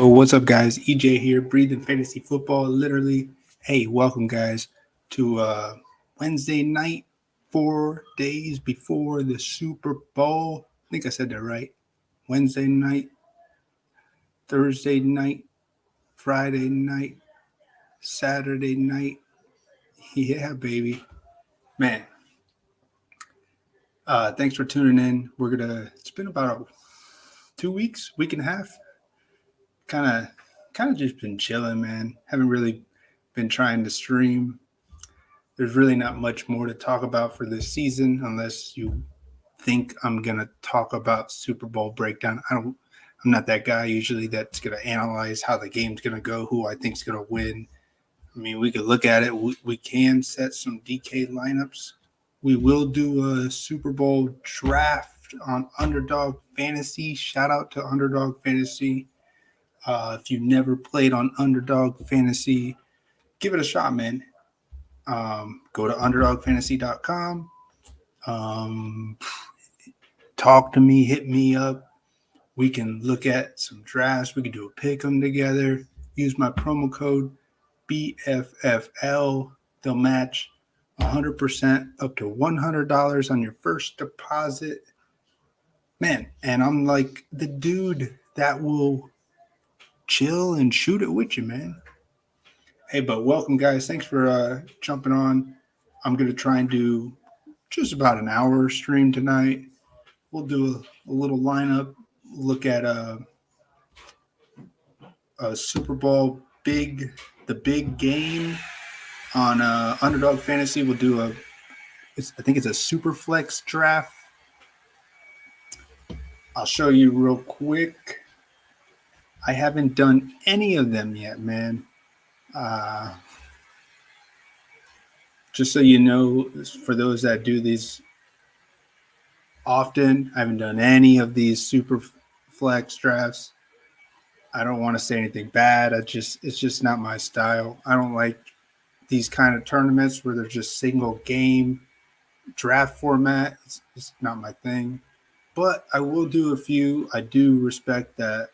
Well, what's up, guys? EJ here, breathing fantasy football. Literally, hey, welcome, guys, to Wednesday night, 4 days before the Super Bowl. I think I said that right. Wednesday night, Thursday night, Friday night, Saturday night. Yeah, baby, man. Thanks for tuning in. It's been about 2 weeks, week and a half. Kind of just been chilling, man. Haven't really been trying to stream. There's really not much more to talk about for this season unless you think I'm gonna talk about Super Bowl breakdown. I'm not that guy usually that's gonna analyze how the game's gonna go, who I think's gonna win. I mean, we could look at it. We can set some DK lineups. We will do a Super Bowl draft on Underdog Fantasy. Shout out to Underdog Fantasy. If you've never played on Underdog Fantasy, give it a shot, man. Go to underdogfantasy.com. Talk to me, hit me up. We can look at some drafts. We can do a pick 'em together. Use my promo code BFFL. They'll match 100% up to $100 on your first deposit. Man, and I'm like the dude that will chill and shoot it with you, man. Hey, but welcome, guys. Thanks for jumping on. I'm going to try and do just about an hour stream tonight. We'll do a little lineup, look at a Super Bowl the big game on Underdog Fantasy. We'll do I think it's a super flex draft. I'll show you real quick. I haven't done any of them yet, man. Just so you know, for those that do these often, I haven't done any of these super flex drafts. I don't want to say anything bad. It's just not my style. I don't like these kind of tournaments where they're just single game draft format. It's not my thing. But I will do a few. I do respect that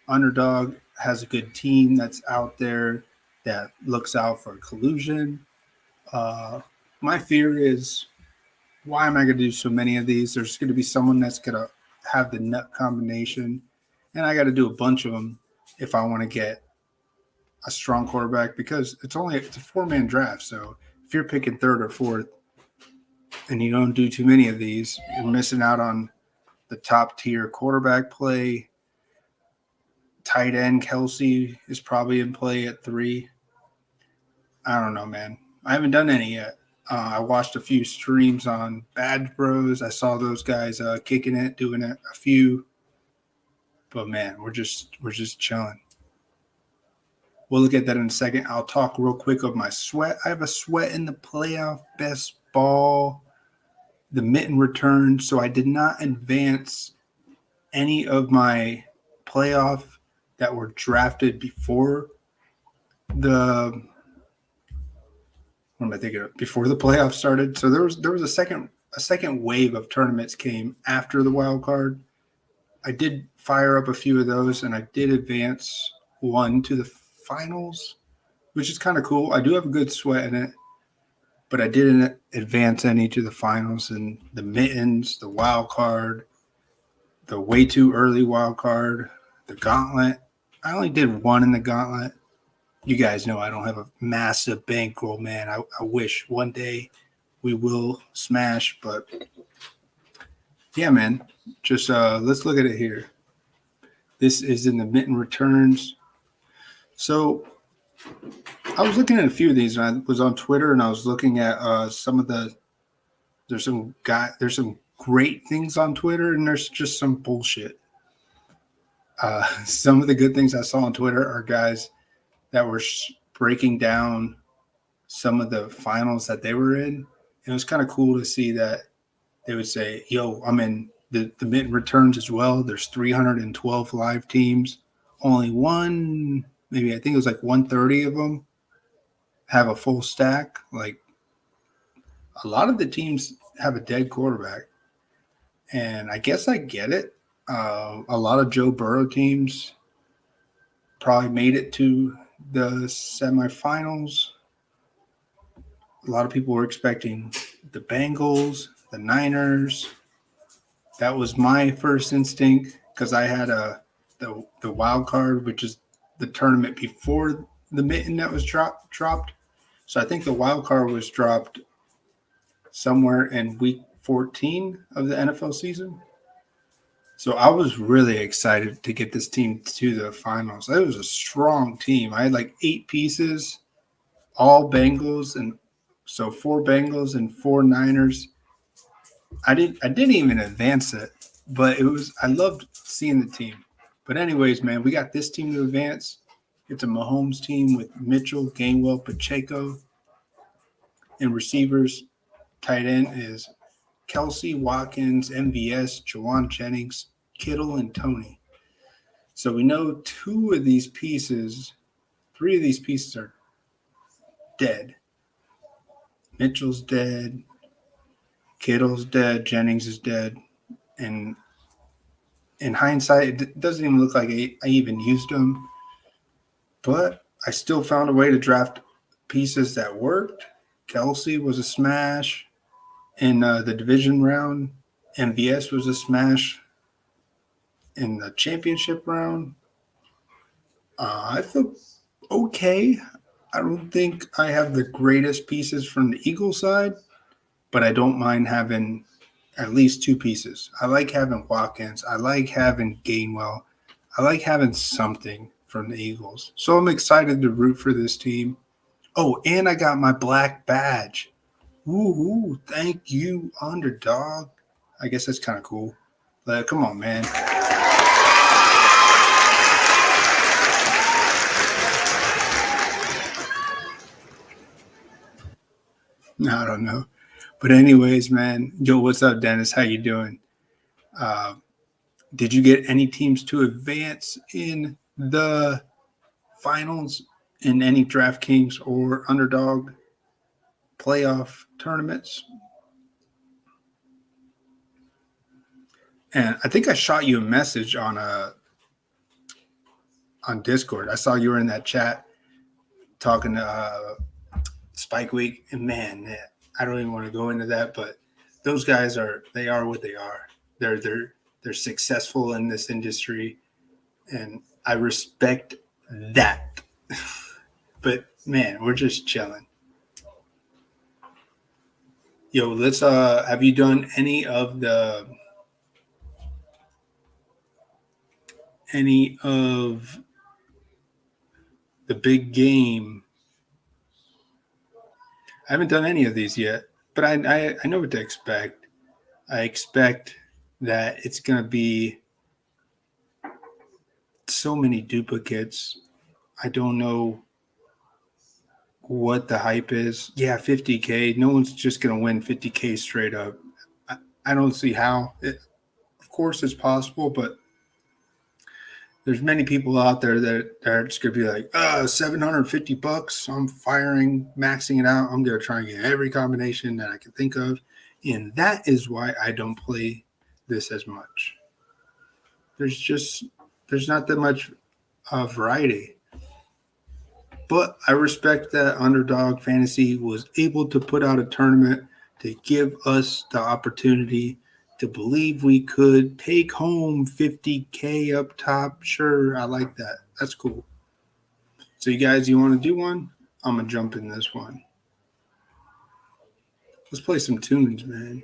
Underdog has a good team that's out there that looks out for collusion. My fear is, why am I going to do so many of these? There's going to be someone that's going to have the nut combination, and I got to do a bunch of them if I want to get a strong quarterback, because it's a 4-man draft. So if you're picking third or fourth and you don't do too many of these, you're missing out on the top tier quarterback play. Tight end Kelsey is probably in play at 3. I don't know, man. I haven't done any yet. I watched a few streams on Bad Bros. I saw those guys kicking it, doing it a few. But man, we're just chilling. We'll look at that in a second. I'll talk real quick of my sweat. I have a sweat in the playoff best ball, the mitten return. So I did not advance any of my playoff that were drafted before the before the playoffs started. So there was a second wave of tournaments came after the wild card. I did fire up a few of those, and I did advance one to the finals, which is kind of cool. I do have a good sweat in it, but I didn't advance any to the finals. And the mittens, the wild card, the way too early wild card, the gauntlet. I only did one in the gauntlet. You guys know I don't have a massive bankroll, man. I wish one day we will smash, but yeah, man. Just let's look at it here. This is in the mitten returns. So I was looking at a few of these, and I was on Twitter, and I was looking at some of the. There's some great things on Twitter, and there's just some bullshit. Some of the good things I saw on Twitter are guys that were breaking down some of the finals that they were in. And it was kind of cool to see that they would say, yo, I'm in the mid returns as well. There's 312 live teams. Only one, maybe I think it was like 130 of them have a full stack. Like a lot of the teams have a dead quarterback. And I guess I get it. A lot of Joe Burrow teams probably made it to the semifinals. A lot of people were expecting the Bengals, the Niners. That was my first instinct because I had the wild card, which is the tournament before the mitten that was dropped. So I think the wild card was dropped somewhere in week 14 of the NFL season. So I was really excited to get this team to the finals. It was a strong team. I had like 8 pieces, all Bengals, and so 4 Bengals and 4 Niners. I didn't even advance it, but it was I loved seeing the team. But anyways, man, we got this team to advance. It's a Mahomes team with Mitchell, Gainwell, Pacheco, and receivers. Tight end is Kelsey, Watkins, MVS, Jawan Jennings, Kittle, and Tony. So we know 3 of these pieces are dead. Mitchell's dead, Kittle's dead, Jennings is dead, and in hindsight, it doesn't even look like I even used them. But I still found a way to draft pieces that worked. Kelsey was a smash in the division round. MVS was a smash in the championship round. I feel okay. I don't think I have the greatest pieces from the Eagle side, but I don't mind having at least 2 pieces. I like having Watkins. I like having Gainwell. I like having something from the Eagles. So I'm excited to root for this team. Oh, and I got my black badge. Woo, thank you, Underdog. I guess that's kind of cool. But come on, man. I don't know. But anyways, man. Yo, what's up, Dennis? How you doing? Uh, did you get any teams to advance in the finals in any DraftKings or Underdog playoff tournaments? And I think I shot you a message on Discord. I saw you were in that chat talking to Spike Week, and man, I don't even want to go into that, but those guys are what they are. They're successful in this industry, and I respect that. But man, we're just chilling. Yo, let's have you done any of the big game? I haven't done any of these yet, but I know what to expect. I expect that it's going to be so many duplicates. I don't know what the hype is. Yeah, 50K. No one's just going to win 50K straight up. I don't see how. Of course, it's possible, but there's many people out there that are just going to be like, $750. I'm firing, maxing it out. I'm going to try and get every combination that I can think of. And that is why I don't play this as much. There's not that much variety. But I respect that Underdog Fantasy was able to put out a tournament to give us the opportunity to believe we could take home 50K up top. Sure, I like that. That's cool. So you want to do one? I'm going to jump in this one. Let's play some tunes, man.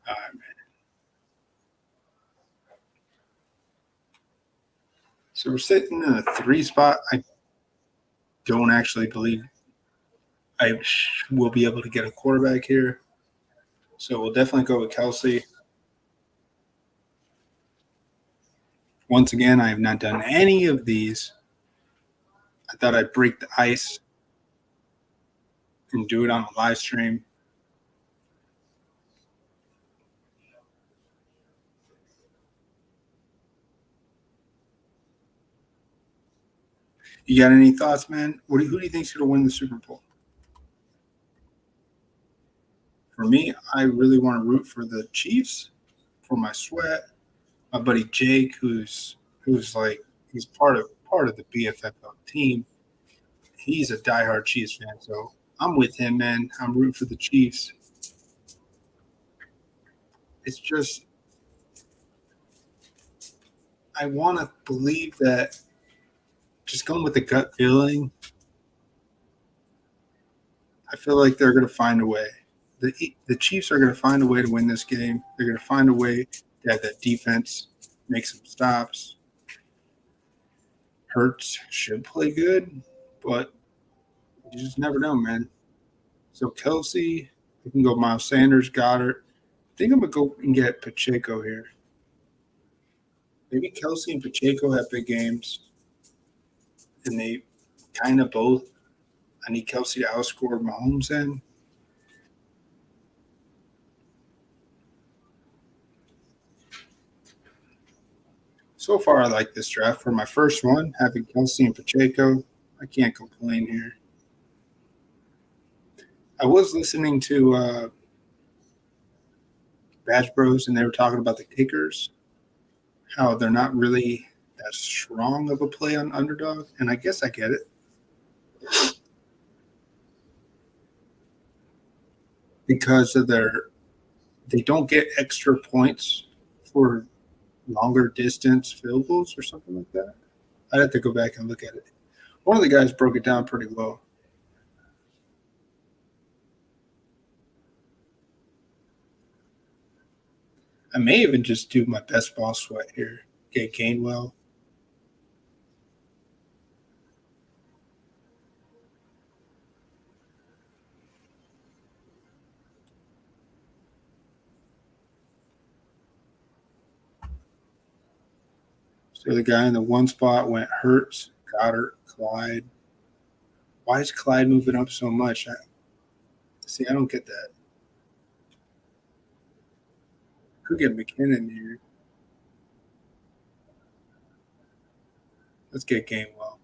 All right, man. So we're sitting in a 3 spot. don't actually believe I will be able to get a quarterback here. So we'll definitely go with Kelsey. Once again, I have not done any of these. I thought I'd break the ice and do it on a live stream. You got any thoughts, man? Who do you think's going to win the Super Bowl? For me, I really want to root for the Chiefs for my sweat. My buddy Jake, who's like he's part of the BFFL team. He's a diehard Chiefs fan, so I'm with him, man. I'm rooting for the Chiefs. It's just I want to believe that just going with the gut feeling, I feel like they're going to find a way. The Chiefs are going to find a way to win this game. They're going to find a way to have that defense make some stops. Hurts should play good, but you just never know, man. So Kelsey, we can go Miles Sanders, Goddard. I think I'm going to go and get Pacheco here. Maybe Kelsey and Pacheco have big games, and they kind of both. I need Kelsey to outscore Mahomes in. So far, I like this draft. For my first one, having Kelsey and Pacheco, I can't complain here. I was listening to Badge Bros, and they were talking about the kickers, how they're not really that strong of a play on Underdog, and I guess I get it. Because of they don't get extra points for longer distance field goals or something like that. I'd have to go back and look at it. One of the guys broke it down pretty well. I may even just do my best ball sweat here. Get Gainwell. So the guy in the one spot went Hurts, Goddard, Clyde. Why is Clyde moving up so much? I don't get that. Could get McKinnon here. Let's get Gainwell.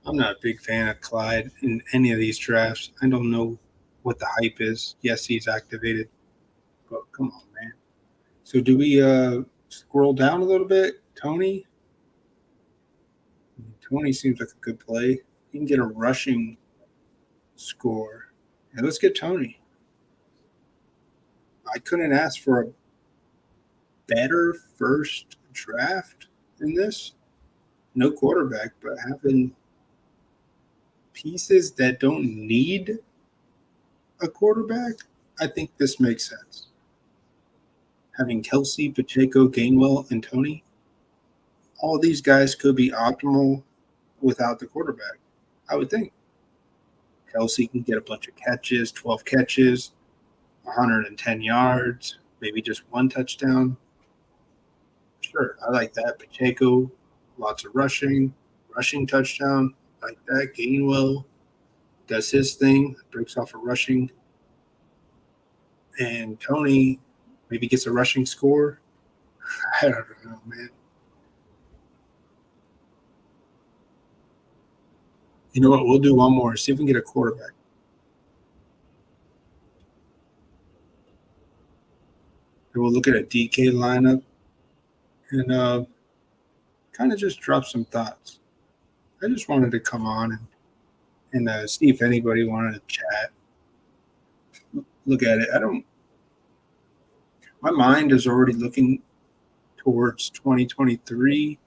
I'm not a big fan of Clyde in any of these drafts. I don't know what the hype is. Yes, he's activated, but come on, man. So do we scroll down a little bit? Tony seems like a good play. You can get a rushing score. And let's get Tony. I couldn't ask for a better first draft than this. No quarterback, but having pieces that don't need a quarterback, I think this makes sense. Having Kelsey, Pacheco, Gainwell, and Tony, all these guys could be optimal without the quarterback, I would think. Kelsey can get a bunch of catches, 12 catches, 110 yards, maybe just one touchdown. Sure, I like that. Pacheco, lots of rushing touchdown, like that. Gainwell does his thing, breaks off a rushing. And Tony maybe gets a rushing score. I don't know, man. You know what? We'll do one more. See if we can get a quarterback. And we'll look at a DK lineup and kind of just drop some thoughts. I just wanted to come on and see if anybody wanted to chat. Look at it. My mind is already looking towards 2023.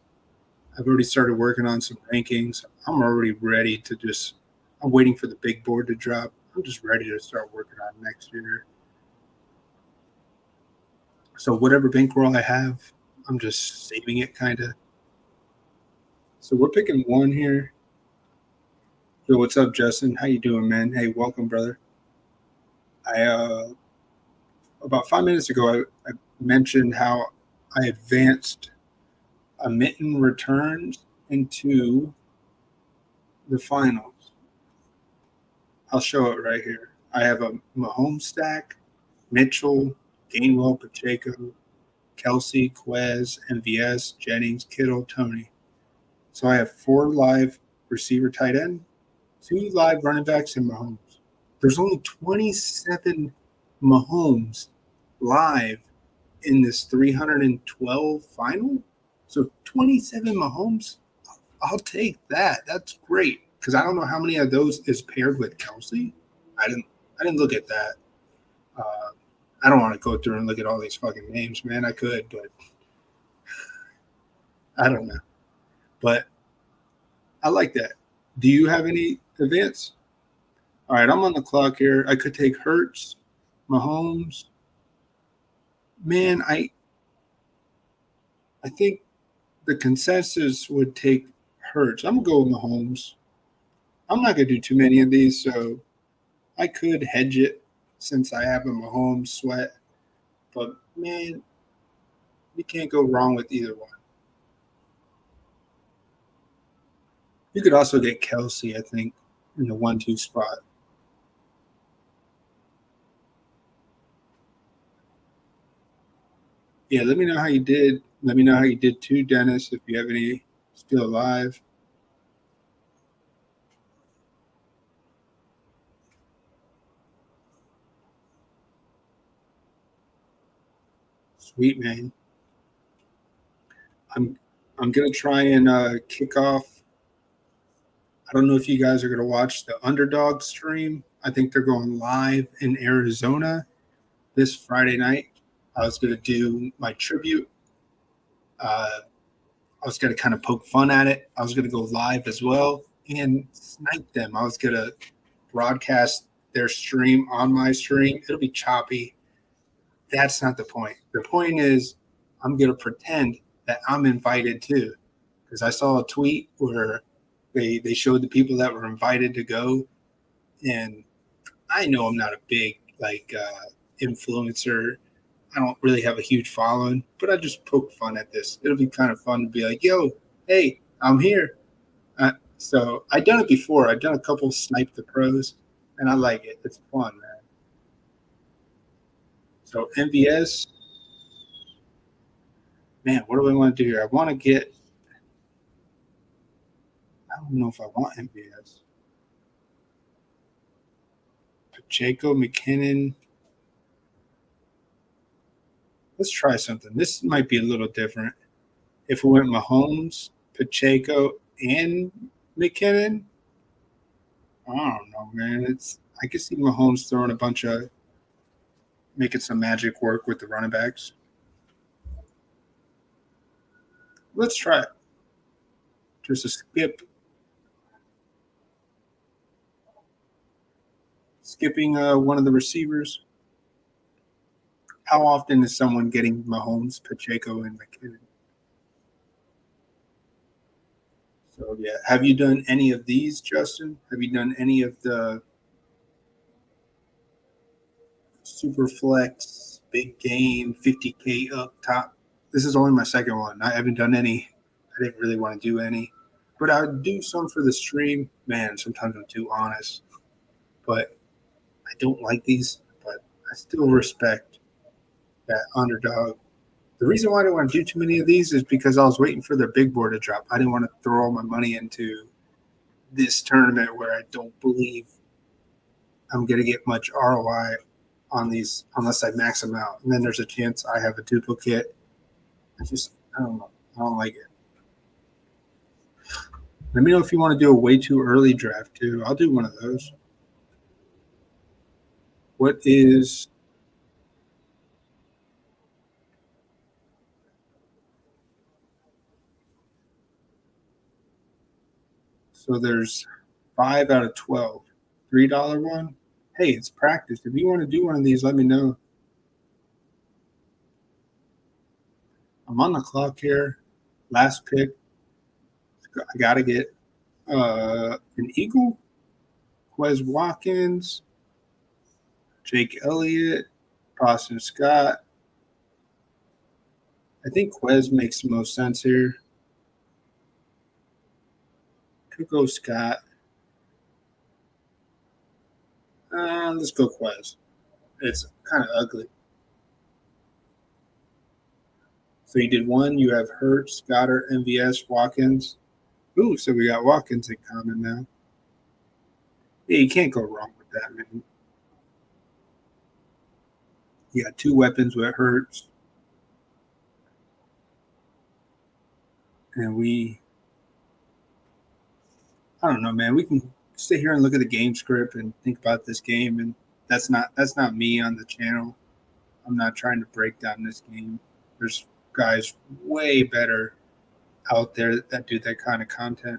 I've already started working on some rankings. I'm already ready to I'm waiting for the big board to drop. I'm just ready to start working on next year. So whatever bankroll I have, I'm just saving it kind of. So we're picking one here. Yo, what's up, Justin? How you doing, man? Hey, welcome, brother. I about 5 minutes ago, I mentioned how I advanced a mitten returns into the finals. I'll show it right here. I have a Mahomes stack, Mitchell, Gainwell, Pacheco, Kelsey, Quez, MVS, Jennings, Kittle, Tony. So I have 4 live receiver tight end, 2 live running backs, and Mahomes. There's only 27 Mahomes live in this 312 final. So 27 Mahomes, I'll take that. That's great because I don't know how many of those is paired with Kelsey. I didn't look at that. I don't want to go through and look at all these fucking names, man. I could, but I don't know. But I like that. Do you have any events? All right, I'm on the clock here. I could take Hurts, Mahomes. Man, I think the consensus would take Hurts. I'm gonna go with Mahomes. I'm not gonna do too many of these, so I could hedge it since I have a Mahomes sweat. But man, you can't go wrong with either one. You could also get Kelsey, I think, in the 1-2 spot. Yeah, let me know how you did. Let me know how you did too, Dennis, if you have any still alive. Sweet, man. I'm gonna try and kick off. I don't know if you guys are gonna watch the Underdog stream. I think they're going live in Arizona this Friday night. I was gonna do my tribute. I was gonna kind of poke fun at it. I was gonna go live as well and snipe them. I was gonna broadcast their stream on my stream. It'll be choppy. That's not the point. The point is I'm gonna pretend that I'm invited too. Because I saw a tweet where they showed the people that were invited to go, and I know I'm not a big influencer. I don't really have a huge following, but I just poke fun at this. It'll be kind of fun to be like, "Yo, hey, I'm here." So I've done it before. I've done a couple snipe the pros, and I like it. It's fun, man. So MVS, man, what do I want to do here? I want to get. I don't know if I want MVS. Pacheco, McKinnon. Let's try something. This might be a little different. If we went Mahomes, Pacheco, and McKinnon, I don't know, man. I can see Mahomes throwing a bunch of making some magic work with the running backs. Let's try it. Just a skipping one of the receivers. How often is someone getting Mahomes, Pacheco, and McKinnon? So yeah, have you done any of these, Justin? Have you done any of the super flex, big game, 50K up top? This is only my second one. I haven't done any. I didn't really want to do any, but I would do some for the stream. Man, sometimes I'm too honest, but I don't like these. But I still respect that underdog. The reason why I didn't want to do too many of these is because I was waiting for their big board to drop. I didn't want to throw all my money into this tournament where I don't believe I'm going to get much ROI on these unless I max them out. And then there's a chance I have a duplicate. I don't know. I don't like it. Let me know if you want to do a way too early draft too. I'll do one of those. What is So there's 5 out of 12. $3 one. Hey, it's practice. If you want to do one of these, let me know. I'm on the clock here. Last pick. I gotta get an Eagle, Quez Watkins, Jake Elliott, Boston Scott. I think Quez makes the most sense here. Could go Scott. Let's go Quez. It's kind of ugly. So you did one. You have Hurts, Goddard, MVS, Watkins. Ooh, so we got Watkins in common now. Yeah, you can't go wrong with that, man. You got two weapons with Hurts. And I don't know, man. We can sit here and look at the game script and think about this game, and that's not me on the channel. I'm not trying to break down this game. There's guys way better out there that do that kind of content.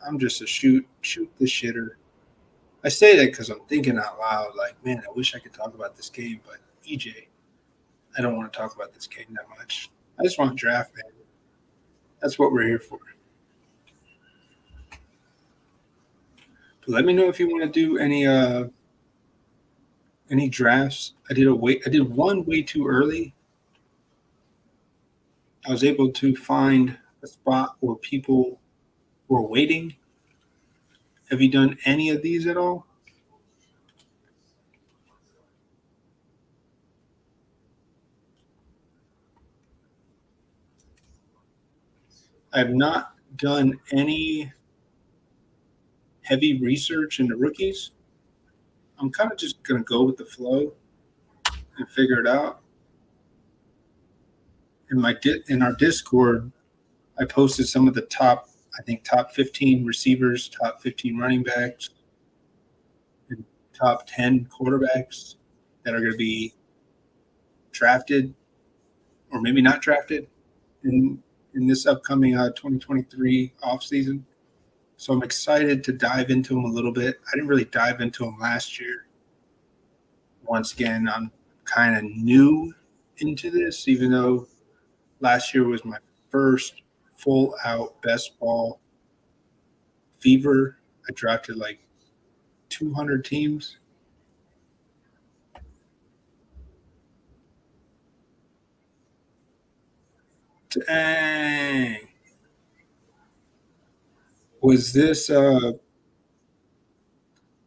I'm just a shoot the shitter. I say that because I'm thinking out loud, like, man, I wish I could talk about this game, but EJ, I don't want to talk about this game that much. I just want to draft, man. That's what we're here for. But let me know if you want to do any drafts. I did one way too early. I was able to find a spot where people were waiting. Have you done any of these at all? I have not done any heavy research into rookies. I'm kind of just going to go with the flow and figure it out. In our Discord, I posted some of the top 15 receivers, top 15 running backs, and top 10 quarterbacks that are going to be drafted or maybe not drafted in this upcoming 2023 offseason. So I'm excited to dive into them a little bit. I didn't really dive into them last year. Once again, I'm kind of new into this, even though last year was my first full out best ball fever. I drafted like 200 teams. Dang. Was this a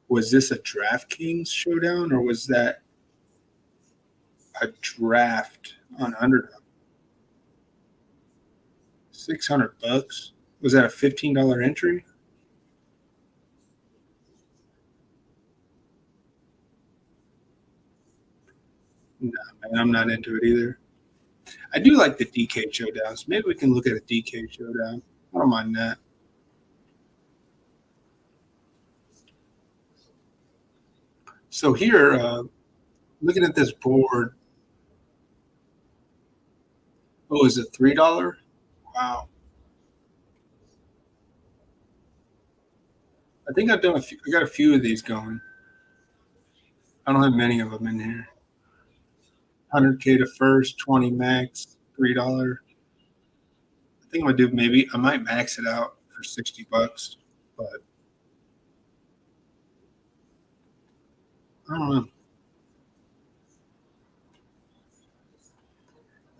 DraftKings showdown or was that a draft on Underdog? $600. Was that a $15 entry? No, man, I'm not into it either. I do like the DK showdowns. Maybe we can look at a DK showdown. I don't mind that. So here, looking at this board, oh, is it $3? Wow. I think I've done a few. I got a few of these going. I don't have many of them in here. 100K to first, 20 max, $3. I think I'm gonna do maybe I might max it out for $60, but I don't know.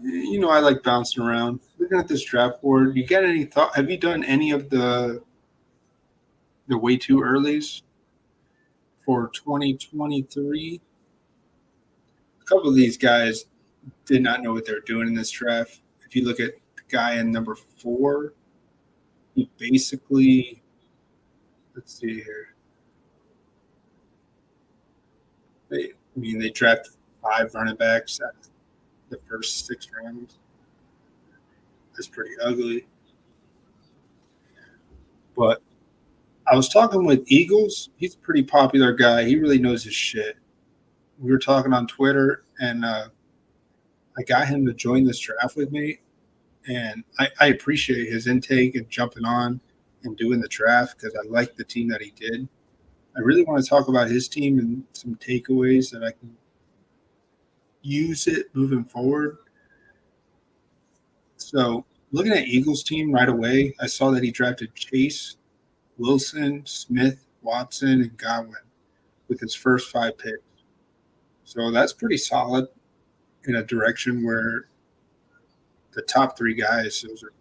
You know, I like bouncing around. Looking at this draft board, you got any thought? Have you done any of the way too earlys for 2023? A couple of these guys did not know what they were doing in this draft. If you look at the guy in number 4, he basically, let's see here. They draft 5 running backs at the first 6 rounds. That's pretty ugly. But I was talking with Eagles. He's a pretty popular guy. He really knows his shit. We were talking on Twitter, and I got him to join this draft with me. And I appreciate his intake and jumping on and doing the draft because I like the team that he did. I really want to talk about his team and some takeaways that I can use it moving forward. So, looking at Eagles' team right away, I saw that he drafted Chase, Wilson, Smith, Watson, and Godwin with his first 5 picks. So that's pretty solid in a direction where the top 3 guys, those are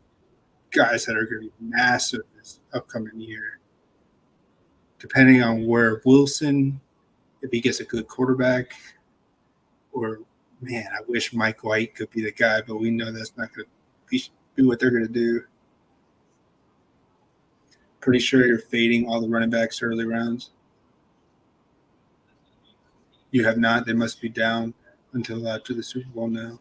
guys that are going to be massive this upcoming year. Depending on where Wilson, if he gets a good quarterback, or man, I wish Mike White could be the guy, but we know that's not going to be what they're going to do. Pretty sure you're fading all the running backs early rounds. You have not. They must be down until after the Super Bowl now.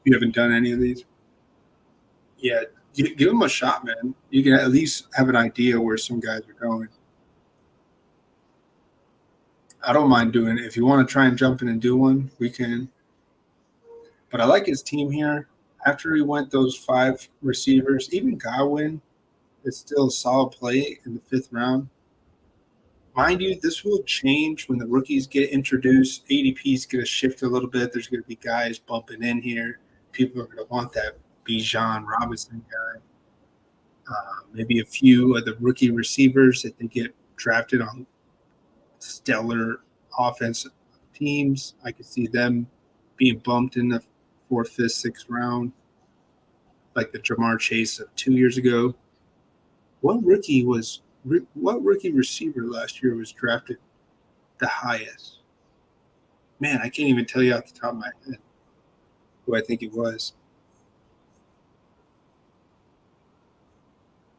You haven't done any of these? Yeah, give them a shot, man. You can at least have an idea where some guys are going. I don't mind doing it. If you want to try and jump in and do one, we can. But I like his team here. After he went those 5 receivers, even Godwin is still a solid play in the 5th round. Mind you, this will change when the rookies get introduced. ADP is going to shift a little bit. There's going to be guys bumping in here. People are going to want that Bijan Robinson guy. Maybe a few of the rookie receivers that they get drafted on stellar offensive teams. I could see them being bumped in the 4th, 5th, 6th round, like the Jamar Chase of 2 years ago. What rookie receiver last year was drafted the highest? Man, I can't even tell you off the top of my head who I think it was.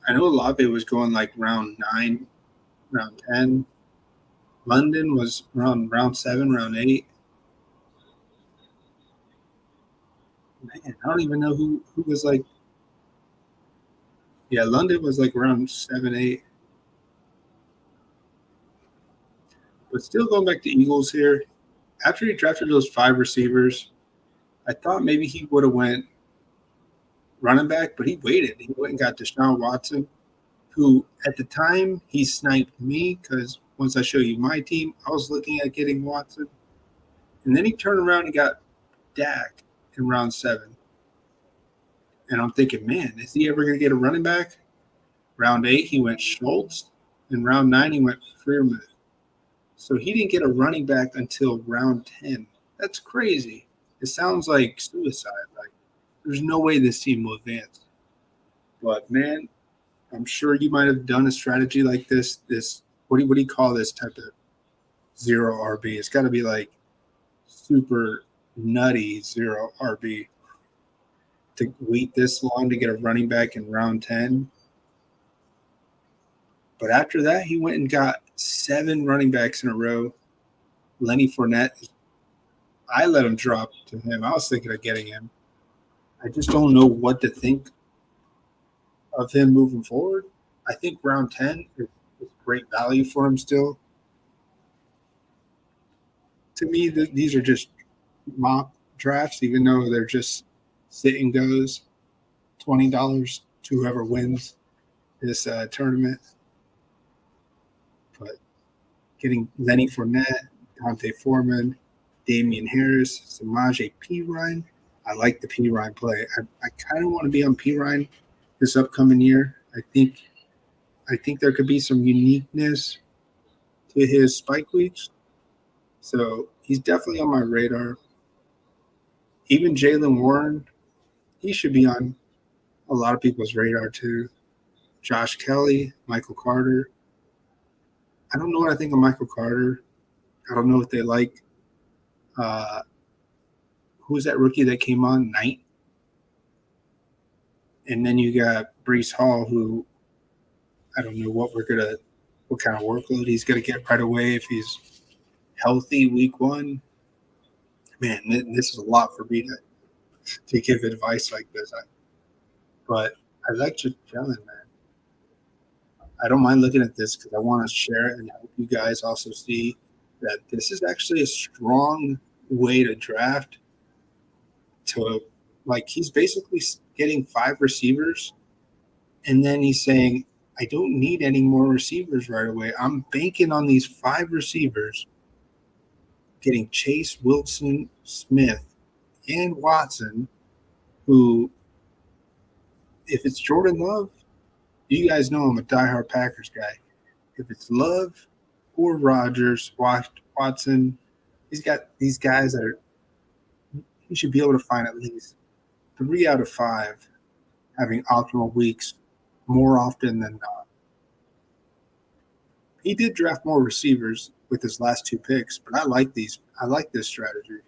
I know Olave was going like round 9, round 10. London was around round 7, round 8. Man, I don't even know who was like. Yeah, London was like around 7, 8. But still going back to Eagles here. After he drafted those 5 receivers, I thought maybe he would have went running back, but he waited. He went and got Deshaun Watson, who at the time he sniped me because once I show you my team, I was looking at getting Watson. And then he turned around and got Dak in round 7. And I'm thinking, man, is he ever going to get a running back? Round 8, he went Schultz. In round 9, he went Freeman. So he didn't get a running back until round 10. That's crazy. It sounds like suicide. Like, there's no way this team will advance. But, man, I'm sure you might have done a strategy like this. What do you call this type of zero RB? It's got to be like super nutty zero RB to wait this long to get a running back in round 10. But after that, he went and got 7 running backs in a row. Lenny Fournette, I let him drop to him. I was thinking of getting him. I just don't know what to think of him moving forward. I think round 10 is great value for him still. To me, these are just mock drafts, even though they're just sit and goes. $20 to whoever wins this tournament. But getting Lenny Fournette, Dante Foreman, Damian Harris, Samaje Perine. I like the Perine play. I kind of want to be on Perine this upcoming year. I think there could be some uniqueness to his spike weeks. So he's definitely on my radar. Even Jalen Warren, he should be on a lot of people's radar too. Josh Kelly, Michael Carter. I don't know what I think of Michael Carter. I don't know what they like. Who's that rookie that came on? Knight. And then you got Brees Hall, who I don't know what kind of workload he's gonna get right away if he's healthy week 1. Man, this is a lot for me to give advice like this. But I like just Chillin, man. I don't mind looking at this because I want to share it and help you guys also see that this is actually a strong way to draft. He's basically getting 5 receivers And then he's saying, I don't need any more receivers right away. I'm banking on these 5 receivers getting Chase, Wilson, Smith, and Watson, who, if it's Jordan Love, you guys know I'm a diehard Packers guy. If it's Love or Rodgers, Watson, he's got these guys that are, he should be able to find at least 3 out of 5 having optimal weeks more often than not. He did draft more receivers with his last 2 picks, but I like these. I like this strategy.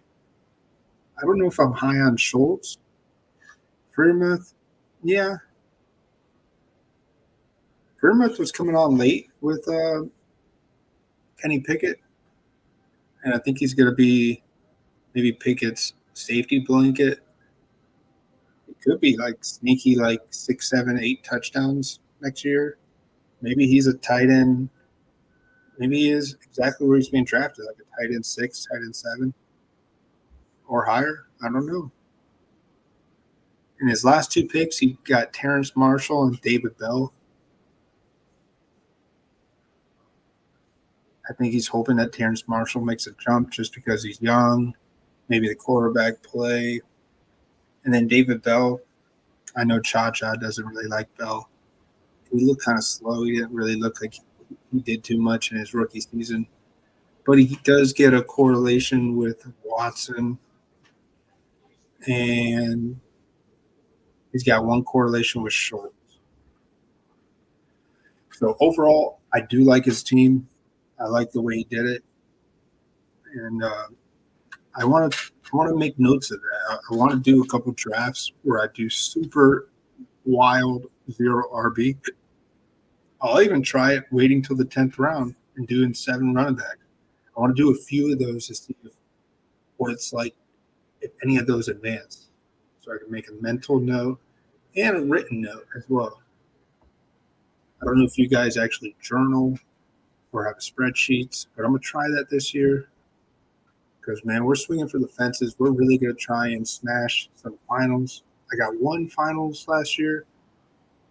I don't know if I'm high on Schultz. Freiermuth, yeah. Freiermuth was coming on late with Kenny Pickett, and I think he's going to be maybe Pickett's safety blanket. It could be like sneaky, like 6, 7, 8 touchdowns next year. Maybe he's a tight end. Maybe he is exactly where he's being drafted, like a tight end 6, tight end 7, or higher. I don't know. In his last 2 picks, he got Terrence Marshall and David Bell. I think he's hoping that Terrence Marshall makes a jump just because he's young, maybe the quarterback play. And then David Bell, I know Cha-Cha doesn't really like Bell. He looked kind of slow. He didn't really look like he did too much in his rookie season. But he does get a correlation with Watson. And he's got one correlation with Schultz. So overall, I do like his team. I like the way he did it. And I want to make notes of that. I want to do a couple drafts where I do super wild 0 RB. I'll even try it waiting till the 10th round and doing 7 running back. I want to do a few of those to see what it's like if any of those advance. So I can make a mental note and a written note as well. I don't know if you guys actually journal or have spreadsheets, but I'm going to try that this year. Because, man, we're swinging for the fences. We're really going to try and smash some finals. I got 1 finals last year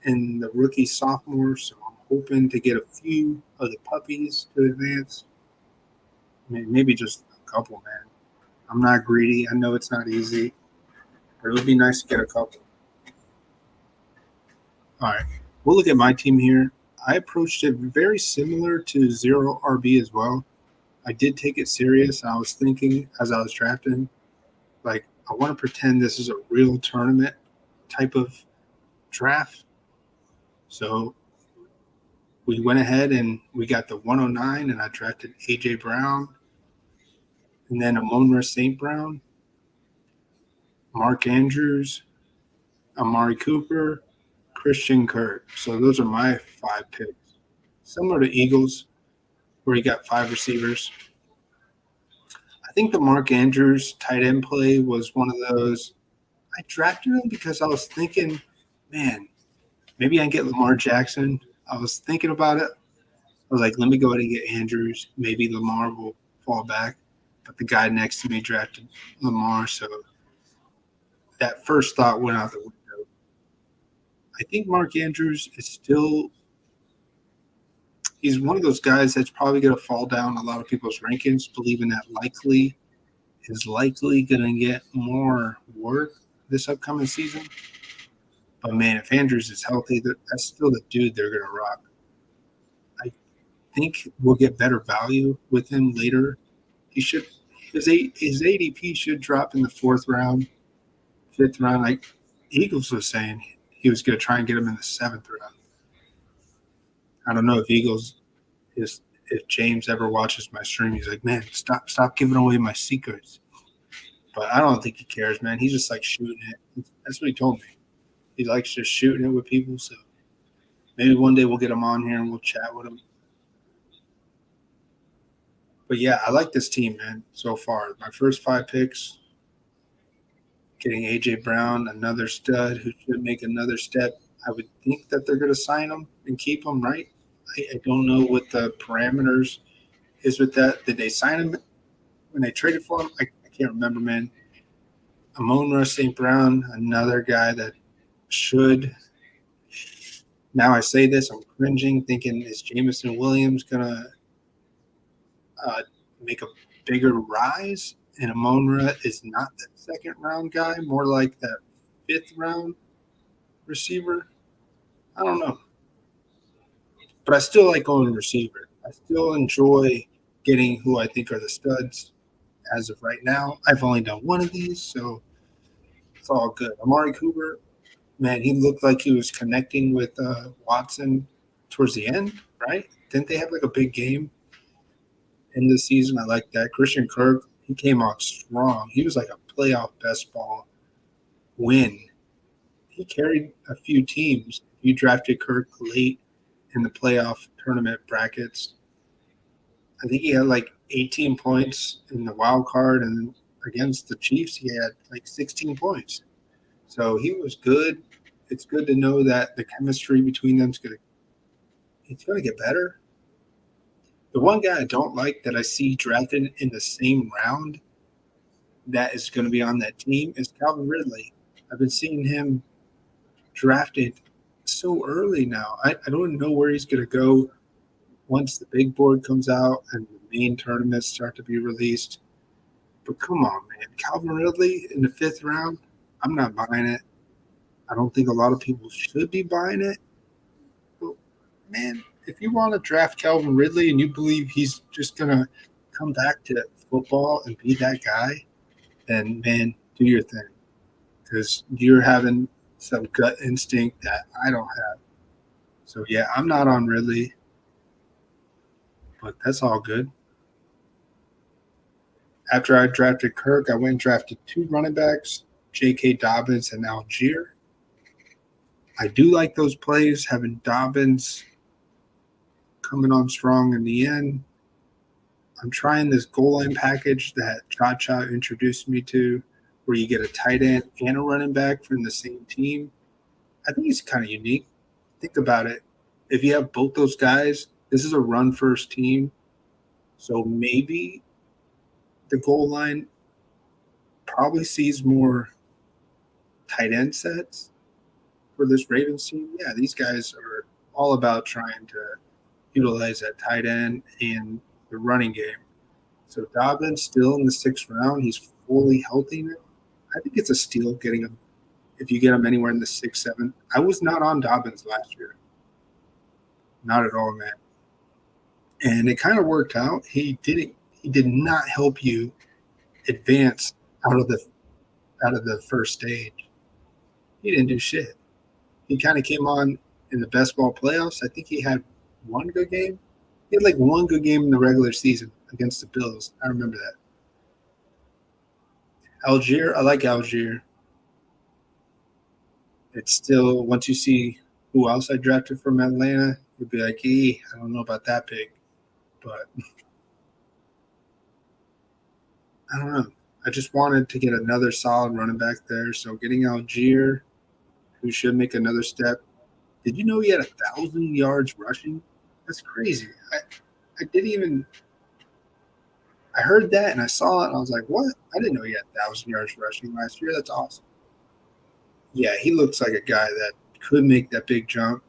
in the rookie sophomore, so I'm hoping to get a few of the puppies to advance. Maybe just a couple, man. I'm not greedy. I know it's not easy, but it would be nice to get a couple. All right, we'll look at my team here. I approached it very similar to 0 RB as well. I did take it serious. I was thinking as I was drafting, like, I want to pretend this is a real tournament type of draft. So we went ahead and we got the 109, and I drafted A.J. Brown, and then Amon-Ra St. Brown, Mark Andrews, Amari Cooper, Christian Kirk. So those are my 5 picks. Similar to Eagles, where you got 5 receivers. I think the Mark Andrews tight end play was one of those. I drafted him because I was thinking, man, maybe I can get Lamar Jackson. I was thinking about it. I was like, let me go ahead and get Andrews. Maybe Lamar will fall back. But the guy next to me drafted Lamar, so that first thought went out the window. I think Mark Andrews is still – he's one of those guys that's probably going to fall down a lot of people's rankings, believing that likely going to get more work this upcoming season. But, man, if Andrews is healthy, that's still the dude they're going to rock. I think we'll get better value with him later. He should – his ADP should drop in the 4th round, 5th round. Like Eagles was saying, he was going to try and get him in the 7th round. I don't know if if James ever watches my stream, he's like, man, stop giving away my secrets. But I don't think he cares, man. He's just like shooting it. That's what he told me. He likes just shooting it with people. So maybe one day we'll get him on here and we'll chat with him. But yeah, I like this team, man, so far. My first 5 picks, getting A.J. Brown, another stud who should make another step. I would think that they're going to sign him and keep him, right? I don't know what the parameters is with that. Did they sign him when they traded for him? I can't remember, man. Amon-Ra St. Brown, another guy that should Now I say this, I'm cringing, thinking, is Jameson Williams going to uh, make a bigger rise? And Amonra is not that second round guy, more like that fifth round receiver. I don't know. But I still like going receiver. I still enjoy getting who I think are the studs as of right now. I've only done one of these, so it's all good. Amari Cooper, man, he looked like he was connecting with Watson towards the end, right? Didn't they have like a big game in the season? I like that. Christian Kirk, he came out strong. He was like a playoff best ball win. He carried a few teams. You drafted Kirk late in the playoff tournament brackets. I think he had like 18 points in the wild card, and against the Chiefs, he had like 16 points. So he was good. It's good to know that the chemistry between them is gonna get better. The one guy I don't like that I see drafted in the same round that is going to be on that team is Calvin Ridley. I've been seeing him drafted so early now. I don't know where he's going to go once the big board comes out and the main tournaments start to be released. But come on, man. Calvin Ridley in the fifth round, I'm not buying it. I don't think a lot of people should be buying it. But, man, if you want to draft Calvin Ridley and you believe he's just going to come back to football and be that guy, then, man, do your thing. Because you're having some gut instinct that I don't have. So, yeah, I'm not on Ridley, but that's all good. After I drafted Kirk, I went and drafted two running backs, J.K. Dobbins and Algier. I do like those plays, having Dobbins coming on strong in the end. I'm trying this goal line package that Cha Cha introduced me to, where you get a tight end and a running back from the same team. I think it's kind of unique. Think about it. If you have both those guys, this is a run first team. So maybe the goal line probably sees more tight end sets for this Ravens team. Yeah, these guys are all about trying to utilize that tight end and the running game. So Dobbins still in the sixth round. He's fully healthy now. I think it's a steal getting him if you get him anywhere in the 6-7. I was not on Dobbins last year. Not at all, man. And it kind of worked out. He did not help you advance out of the first stage. He didn't do shit. He kind of came on in the best ball playoffs. I think he had one good game. He had like one good game in the regular season against the Bills. I remember that. Algier, I like Algier. It's still, once you see who else I drafted from Atlanta, you'll be like, I don't know about that pick. But I don't know. I just wanted to get another solid running back there. So getting Algier, who should make another step. Did you know he had 1,000 yards rushing? That's crazy. I didn't even – I heard that and I saw it and I was like, what? I didn't know he had 1,000 yards rushing last year. That's awesome. Yeah, he looks like a guy that could make that big jump.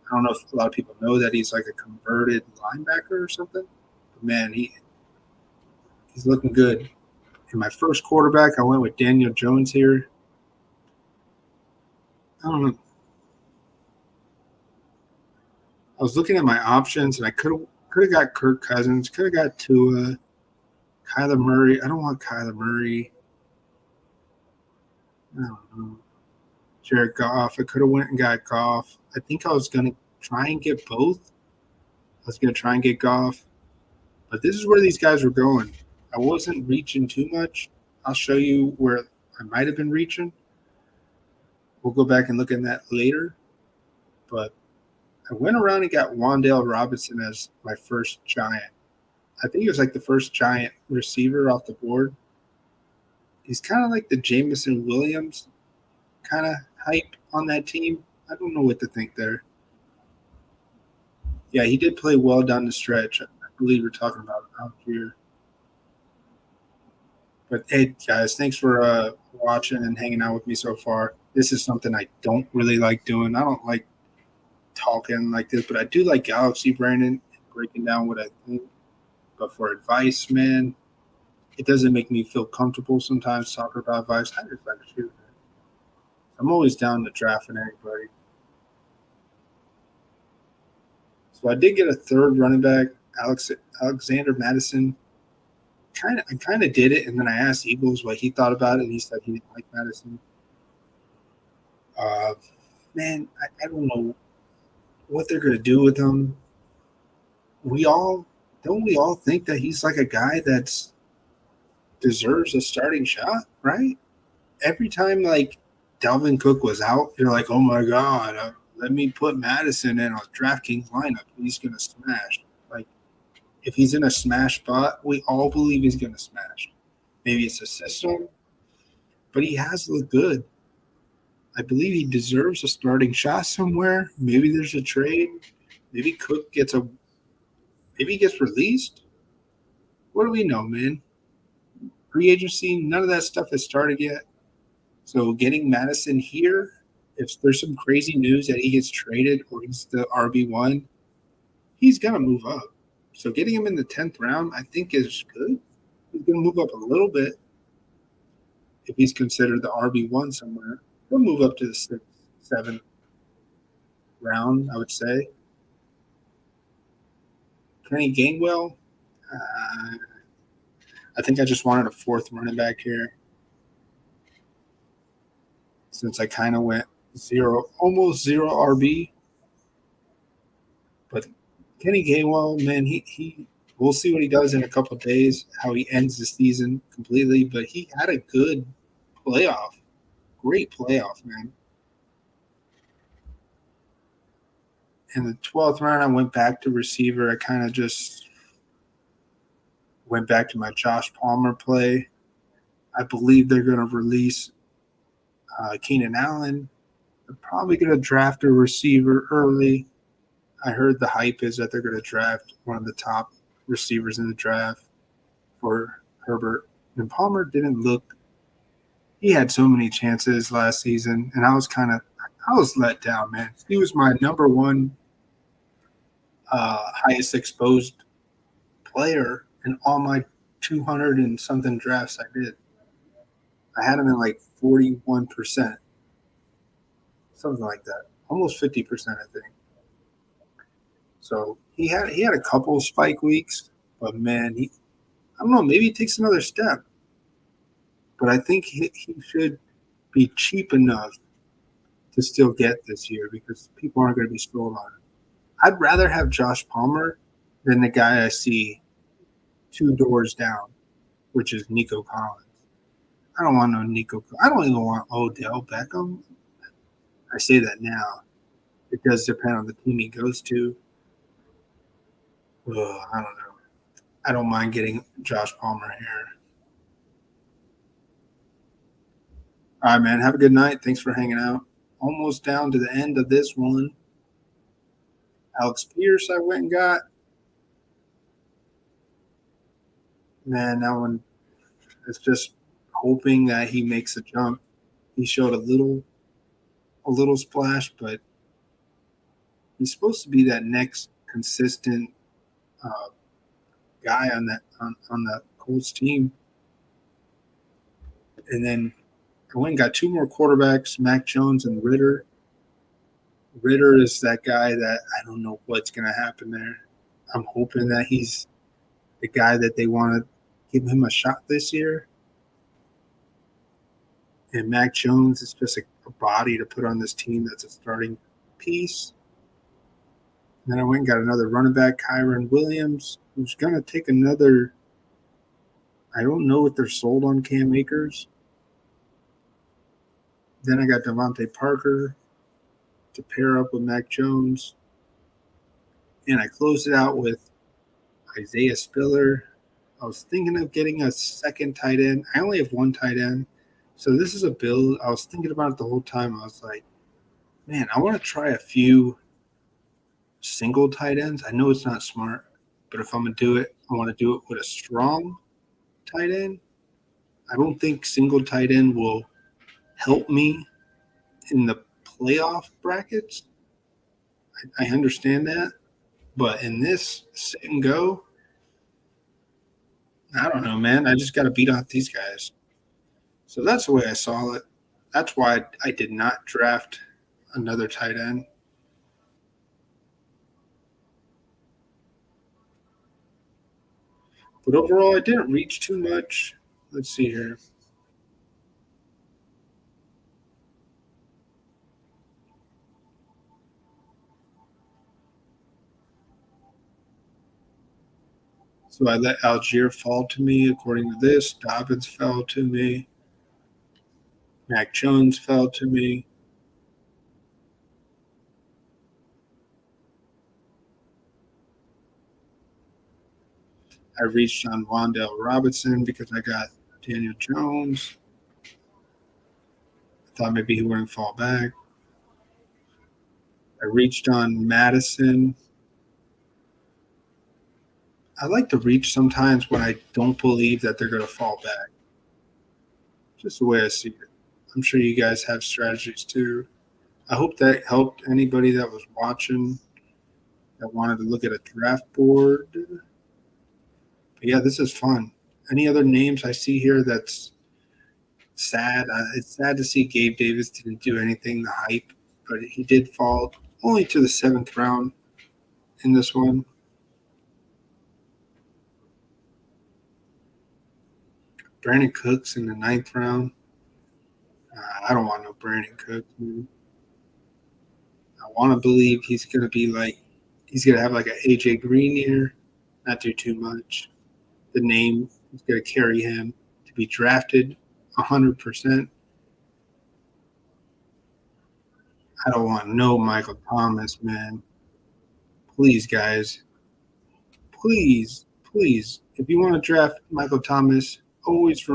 I don't know if a lot of people know that he's like a converted linebacker or something. But man, he's looking good. In my first quarterback, I went with Daniel Jones here. I don't know. I was looking at my options, and I could have got Kirk Cousins, could have got Tua, Kyler Murray. I don't want Kyler Murray. I don't know. Jared Goff. I could have went and got Goff. I think I was going to try and get both. I was going to try and get Goff. But this is where these guys were going. I wasn't reaching too much. I'll show you where I might have been reaching. We'll go back and look at that later. But I went around and got Wan'Dale Robinson as my first giant. I think he was like the first giant receiver off the board. He's kind of like the Jameson Williams kind of hype on that team. I don't know what to think there. Yeah, he did play well down the stretch. I believe we're talking about out here. But hey, guys, thanks for watching and hanging out with me so far. This is something I don't really like doing. I don't like talking like this, but I do like Galaxy Brandon breaking down what I think. But for advice, man, it doesn't make me feel comfortable sometimes talking about advice. I just like to shoot. I'm always down to drafting anybody. So I did get a third running back, Alexander Madison. I kind of did it, and then I asked Eagles what he thought about it, and he said he didn't like Madison. Uh, man, I don't know what they're gonna do with him. We all don't we all think that he's like a guy that's deserves a starting shot, right? Every time like Dalvin Cook was out, you're like, oh my god, let me put Madison in a DraftKings lineup. He's gonna smash. Like if he's in a smash spot, we all believe he's gonna smash. Maybe it's a system, but he has looked good. I believe he deserves a starting shot somewhere. Maybe there's a trade. Maybe Cook gets a. Maybe he gets released. What do we know, man? Free agency, none of that stuff has started yet. So getting Madison here, if there's some crazy news that he gets traded or he's the RB1, he's gonna move up. So getting him in the 10th round, I think is good. He's gonna move up a little bit if he's considered the RB1 somewhere. He'll move up to the 6th, 7th round, I would say. Kenny Gainwell, I think I just wanted a 4th running back here since I kind of went almost zero RB. But Kenny Gainwell, man, we'll see what he does in a couple of days, how he ends the season completely. But he had a good playoff, great playoff, man. In the 12th round, I went back to receiver. I kind of just went back to my Josh Palmer play. I believe they're going to release Keenan Allen. They're probably going to draft a receiver early. I heard the hype is that they're going to draft one of the top receivers in the draft for Herbert. And Palmer didn't look – he had so many chances last season, and I was let down, man. He was my number one highest exposed player in all my 200 and something drafts I did. I had him in like 41%, something like that, almost 50%, I think. So he had a couple of spike weeks, but man, I don't know, maybe he takes another step. But I think he should be cheap enough to still get this year because people aren't going to be sold on it. I'd rather have Josh Palmer than the guy I see 2 doors down, which is Nico Collins. I don't want no Nico. I don't even want Odell Beckham. I say that now. It does depend on the team he goes to. I don't know. I don't mind getting Josh Palmer here. All right, man. Have a good night. Thanks for hanging out. Almost down to the end of this one. Alex Pierce, I went and got. Man, that one is just hoping that he makes a jump. He showed a little splash, but he's supposed to be that next consistent guy on the Colts team. And then I went and got 2 more quarterbacks, Mac Jones and Ritter. Ritter is that guy that I don't know what's going to happen there. I'm hoping that he's the guy that they want to give him a shot this year. And Mac Jones is just a body to put on this team that's a starting piece. And then I went and got another running back, Kyron Williams, who's going to take another – I don't know if they're sold on Cam Akers. Then I got Devontae Parker to pair up with Mac Jones. And I closed it out with Isaiah Spiller. I was thinking of getting a second tight end. I only have 1 tight end. So this is a build. I was thinking about it the whole time. I was like, man, I want to try a few single tight ends. I know it's not smart, but if I'm going to do it, I want to do it with a strong tight end. I don't think single tight end will help me in the playoff brackets. I understand that, but in this sit and go, I don't know, man. I just got to beat out these guys. So that's the way I saw it. That's why I did not draft another tight end. But overall, I didn't reach too much. Let's see here. So I let Algier fall to me. According to this, Dobbins fell to me. Mac Jones fell to me. I reached on Wandale Robinson because I got Daniel Jones. I thought maybe he wouldn't fall back. I reached on Madison. I like to reach sometimes when I don't believe that they're going to fall back. Just the way I see it. I'm sure you guys have strategies too. I hope that helped anybody that was watching that wanted to look at a draft board. But yeah, this is fun. Any other names I see here that's sad? It's sad to see Gabe Davis didn't do anything to hype, but he did fall only to the 7th round in this one. Brandon Cooks in the 9th round. I don't want no Brandon Cooks. Man. I want to believe he's going to be like, he's going to have like an AJ Green year, not do too much. The name is going to carry him to be drafted 100%. I don't want no Michael Thomas, man. Please, guys. Please, please. If you want to draft Michael Thomas, always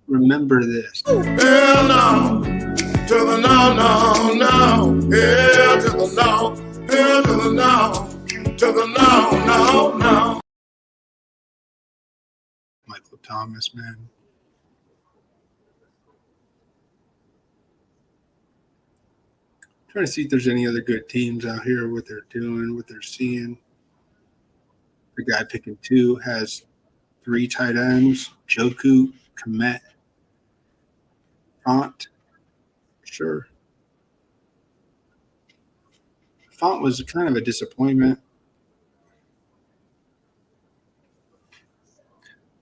remember this. Hell no, to the no, no, no. Hell to the no, hell to the no, to the no, no, no. Michael Thomas, man. Trying to see if there's any other good teams out here, what they're doing, what they're seeing. The guy picking 2 has 3 tight ends: Joku, Komet, Font. Sure. Font was kind of a disappointment.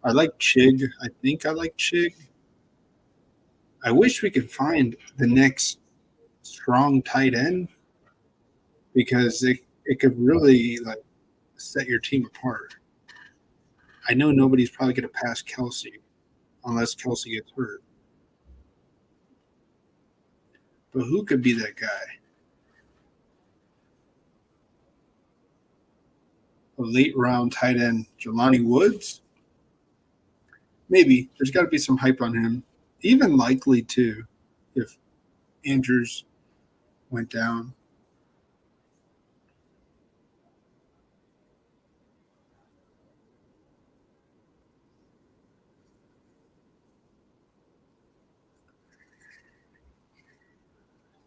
I like Chig. I think I like Chig. I wish we could find the next strong tight end because it could really like set your team apart. I know nobody's probably going to pass Kelsey unless Kelsey gets hurt. But who could be that guy? A late round tight end, Jelani Woods? Maybe. There's got to be some hype on him. Even likely, too, if Andrews went down.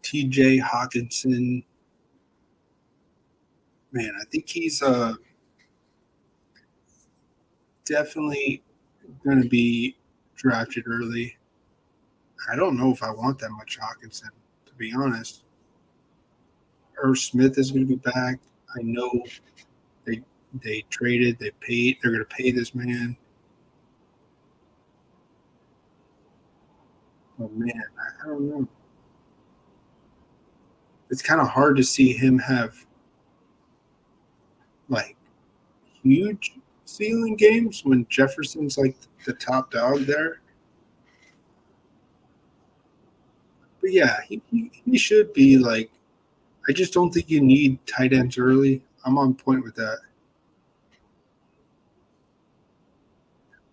TJ Hawkinson. Man, I think he's definitely going to be drafted early. I don't know if I want that much Hawkinson, to be honest. Irv Smith is going to be back. I know they traded, they paid, they're going to pay this man. Oh man, I don't know. It's kind of hard to see him have like huge ceiling games when Jefferson's like the top dog there. But yeah, he should be like. I just don't think you need tight ends early. I'm on point with that.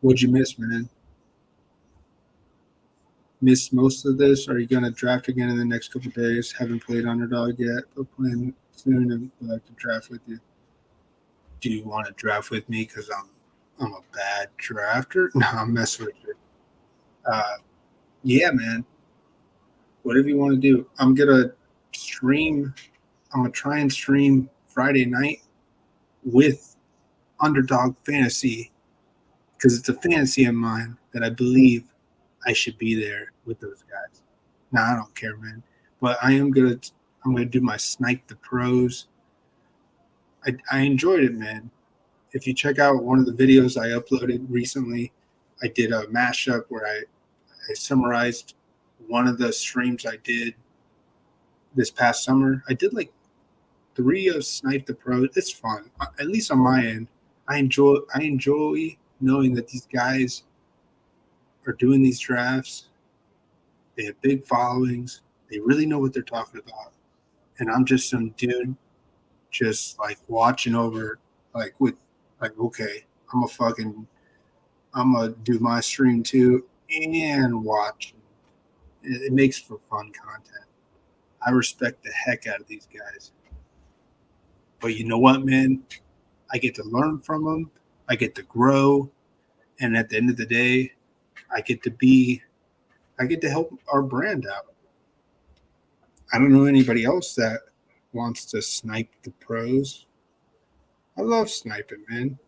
What'd you miss, man? Missed most of this? Are you going to draft again in the next couple of days? Haven't played Underdog yet, but playing soon and would like to draft with you. Do you want to draft with me because I'm a bad drafter? No, I'm messing with you. Yeah, man. Whatever you want to do. I'm going to stream I'm gonna try and stream Friday night with Underdog Fantasy because it's a fantasy of mine that I believe I should be there with those guys. Nah, I don't care, man. But I'm gonna do my snipe the pros. I enjoyed it, man. If you check out one of the videos I uploaded recently, I did a mashup where I summarized one of the streams I did this past summer. I did like 3 of Snipe the Pro. It's fun, at least on my end. I enjoy knowing that these guys are doing these drafts. They have big followings. They really know what they're talking about, and I'm just some dude, just like watching over, like okay, I'm gonna do my stream too and watch. It makes for fun content. I respect the heck out of these guys. But you know what, man? I get to learn from them. I get to grow. And at the end of the day, I get to help our brand out. I don't know anybody else that wants to snipe the pros. I love sniping, man.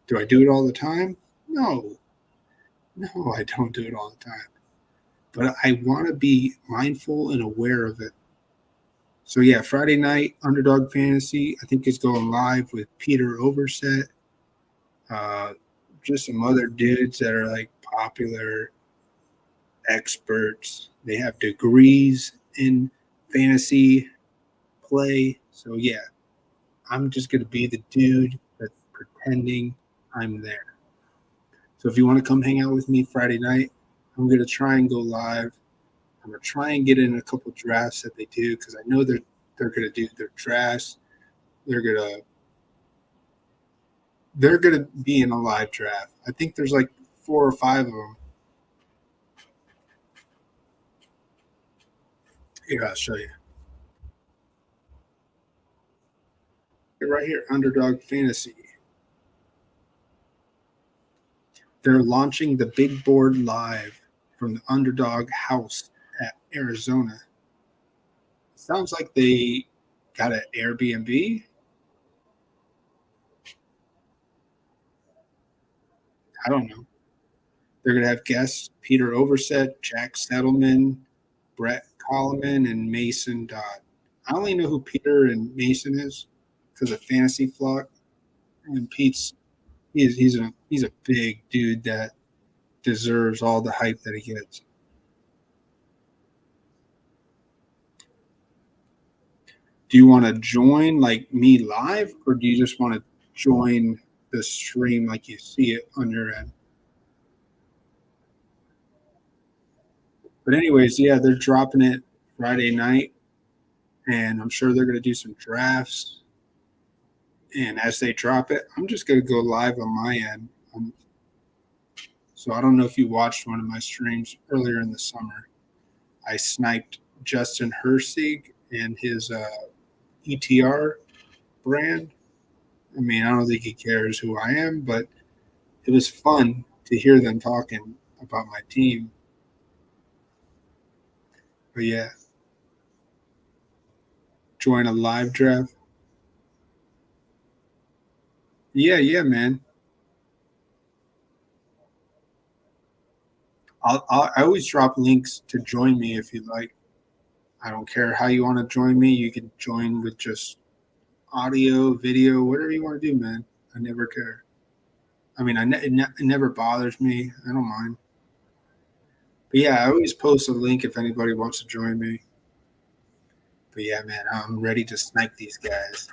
Do I do it all the time? No. No, I don't do it all the time. But I want to be mindful and aware of it. So yeah, Friday night, Underdog Fantasy, I think is going live with Peter Overset. Uh, just some other dudes that are like popular experts. They have degrees in fantasy play. So yeah, I'm just gonna be the dude that's pretending I'm there. So if you want to come hang out with me Friday night, I'm gonna try and go live. I'm gonna try and get in a couple drafts that they do because I know they're gonna do their drafts. They're gonna they're gonna be in a live draft. I think there's like 4 or 5 of them. Here, I'll show you. Right here, Underdog Fantasy. They're launching the big board live from the Underdog House at Arizona. Sounds like they got an Airbnb. I don't know. They're going to have guests Peter Overset, Jack Settleman, Brett Coleman, and Mason Dodd. I only know who Peter and Mason is because of Fantasy Flock. And Pete's he's a big dude that deserves all the hype that he gets. Do you want to join like me live, or do you just want to join the stream like you see it on your end? But anyways, yeah, they're dropping it Friday night, and I'm sure they're going to do some drafts. And as they drop it, I'm just going to go live on my end. So I don't know if you watched one of my streams earlier in the summer. I sniped Justin Hersig and his ETR brand. I mean, I don't think he cares who I am, but it was fun to hear them talking about my team. But yeah, join a live draft. Yeah, man. I always drop links to join me if you'd like. I don't care how you want to join me. You can join with just audio, video, whatever you want to do, man. I never care. I mean, it never bothers me. I don't mind. But yeah, I always post a link if anybody wants to join me. But yeah, man, I'm ready to snipe these guys.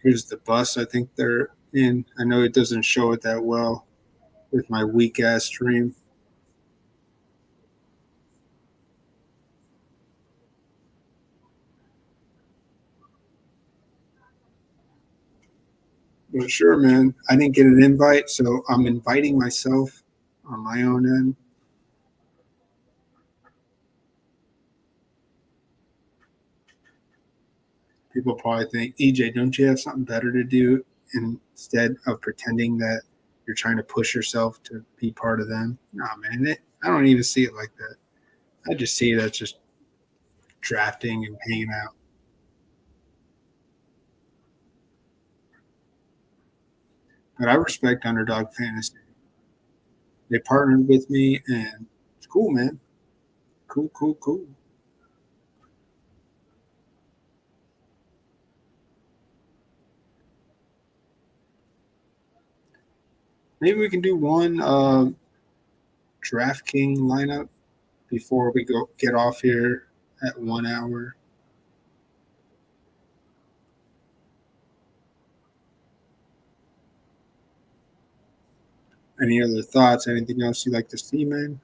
Here's the bus I think they're in. I know it doesn't show it that well with my weak ass stream. But sure, man. I didn't get an invite, so I'm inviting myself on my own end. People probably think, EJ, don't you have something better to do instead of pretending that you're trying to push yourself to be part of them. Nah, man, I don't even see it like that. I just see it as just drafting and hanging out. But I respect Underdog Fantasy. They partnered with me, and it's cool, man. Cool, cool, cool. Maybe we can do one DraftKings lineup before we go get off here at 1 hour. Any other thoughts? Anything else you'd like to see, man?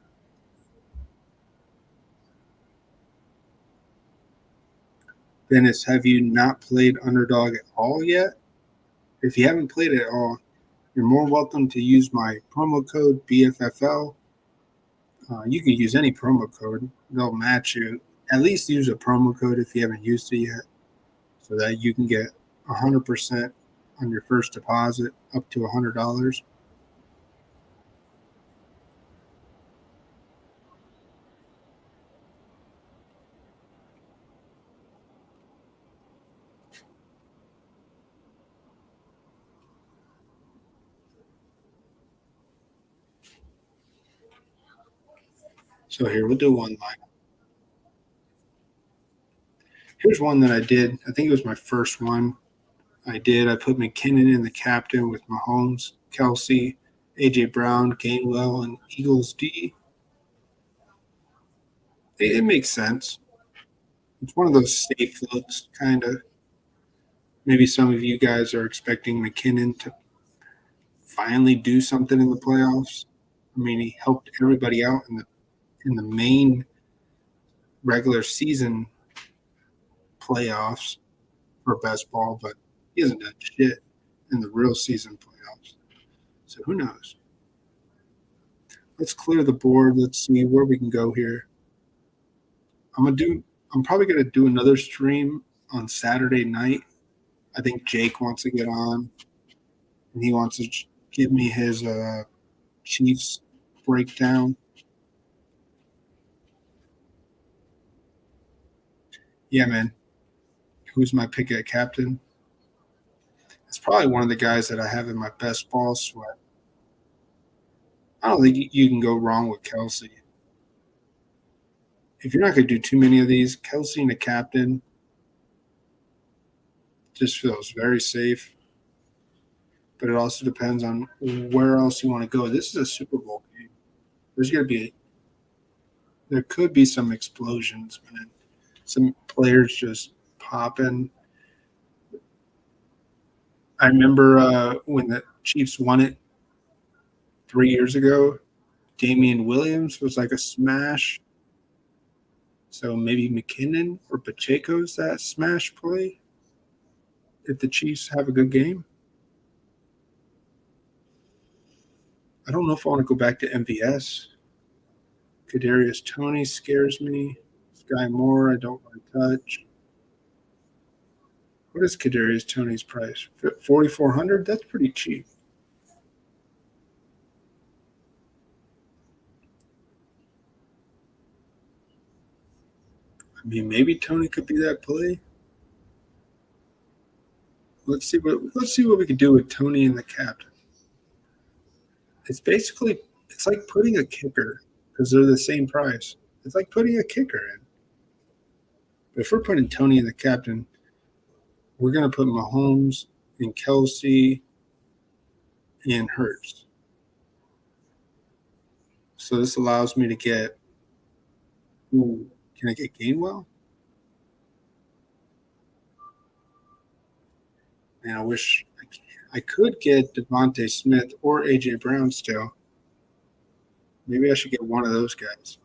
Dennis, have you not played Underdog at all yet? If you haven't played it at all, you're more welcome to use my promo code BFFL. You can use any promo code, they'll match you. At least use a promo code if you haven't used it yet, so that you can get 100% on your first deposit up to $100. So here, we'll do one line. Here's one that I did. I think it was my first one. I put McKinnon in the captain with Mahomes, Kelsey, A.J. Brown, Gainwell, and Eagles D. It makes sense. It's one of those safe looks, kind of. Maybe some of you guys are expecting McKinnon to finally do something in the playoffs. I mean, he helped everybody out in the main regular season playoffs for best ball, but he hasn't done shit in the real season playoffs. So who knows? Let's clear the board. Let's see where we can go here. I'm probably gonna do another stream on Saturday night. I think Jake wants to get on, and he wants to give me his Chiefs breakdown. Yeah, man. Who's my pick at captain? It's probably one of the guys that I have in my best ball sweat. I don't think you can go wrong with Kelsey. If you're not going to do too many of these, Kelsey and the captain just feels very safe. But it also depends on where else you want to go. This is a Super Bowl game. There could be some explosions, man. Some players just popping. I remember when the Chiefs won it 3 years ago. Damian Williams was like a smash. So maybe McKinnon or Pacheco's that smash play if the Chiefs have a good game. I don't know if I want to go back to MVS. Kadarius Toney scares me. Sky Moore, I don't want to touch. What is Kadarius Toney's price? 4,400. That's pretty cheap. I mean, maybe Toney could be that play. Let's see what we can do with Toney and the captain. It's like putting a kicker because they're the same price. It's like putting a kicker in. But if we're putting Toney in the captain, we're going to put Mahomes and Kelsey and Hurts. So this allows me to get. Ooh, can I get Gainwell? Man, I wish I could get Devontae Smith or A.J. Brown still. Maybe I should get one of those guys.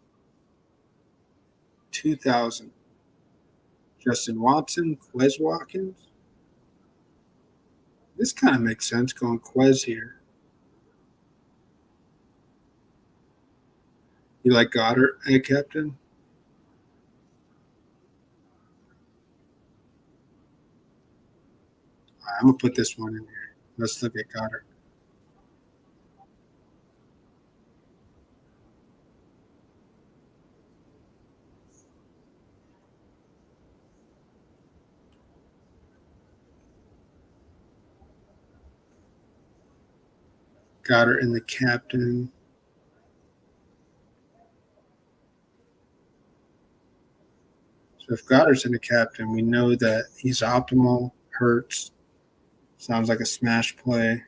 2,000. Justin Watson, Quez Watkins. This kind of makes sense going Quez here. You like Goddard at captain? I'm going to put this one in here. Let's look at Goddard. Goddard in the captain. So if Goddard's in the captain, we know that he's optimal. Hurts. Sounds like a smash play.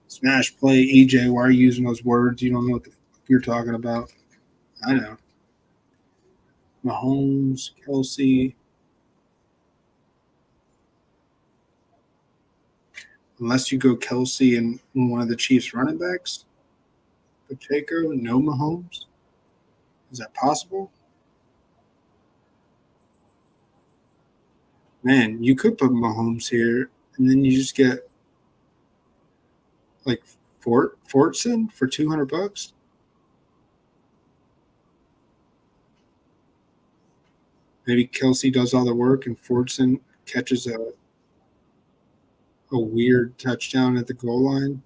Smash play, EJ. Why are you using those words? You don't know what the fuck you're talking about. I know. Mahomes, Kelsey. Unless you go Kelsey and one of the Chiefs running backs. Pacheco, no Mahomes. Is that possible? Man, you could put Mahomes here, and then you just get like Fortson for $200. Maybe Kelsey does all the work, and Fortson catches a weird touchdown at the goal line.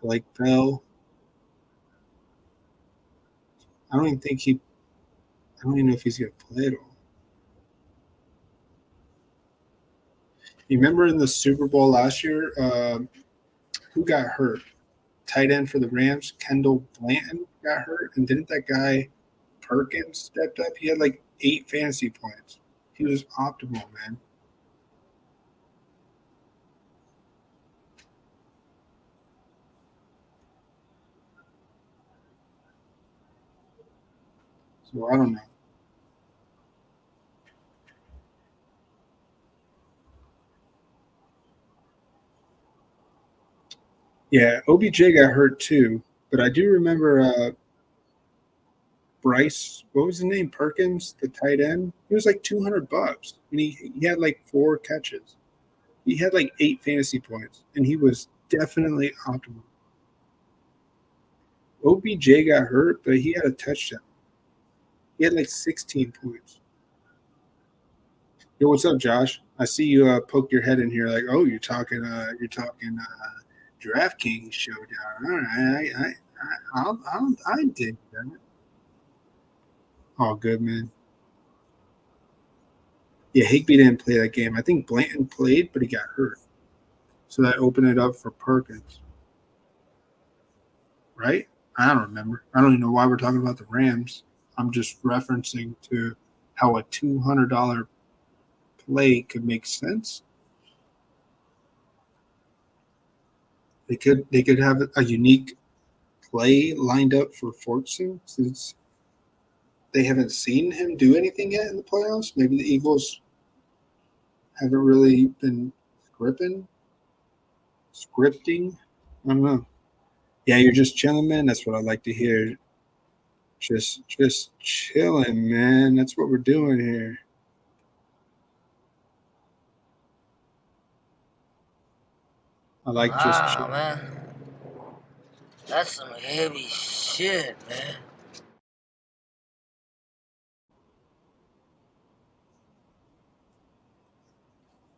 Blake Bell. I don't even know if he's going to play at all. You remember in the Super Bowl last year, who got hurt? Tight end for the Rams, Kendall Blanton got hurt. And didn't that guy Perkins stepped up? He had like 8 fantasy points. He was optimal, man. So I don't know. Yeah, OBJ got hurt too, but I do remember Bryce. What was his name? Perkins, the tight end. He was like $200, and he had like 4 catches. He had like 8 fantasy points, and he was definitely optimal. OBJ got hurt, but he had a touchdown. He had like 16 points. Yo, what's up, Josh? I see you poke your head in here like, oh, you're talking DraftKings showdown. All right, I did that. All good, man. Yeah, Higby didn't play that game. I think Blanton played, but he got hurt. So that opened it up for Perkins, right? I don't remember. I don't even know why we're talking about the Rams. I'm just referencing to how a $200 play could make sense. They could have a unique play lined up for Fortson since they haven't seen him do anything yet in the playoffs. Maybe the Eagles haven't really been scripting. I don't know. Yeah, you're just chilling, man. That's what I like to hear. Just chilling, man. That's what we're doing here. I like just Wow, man. That's some heavy shit, man.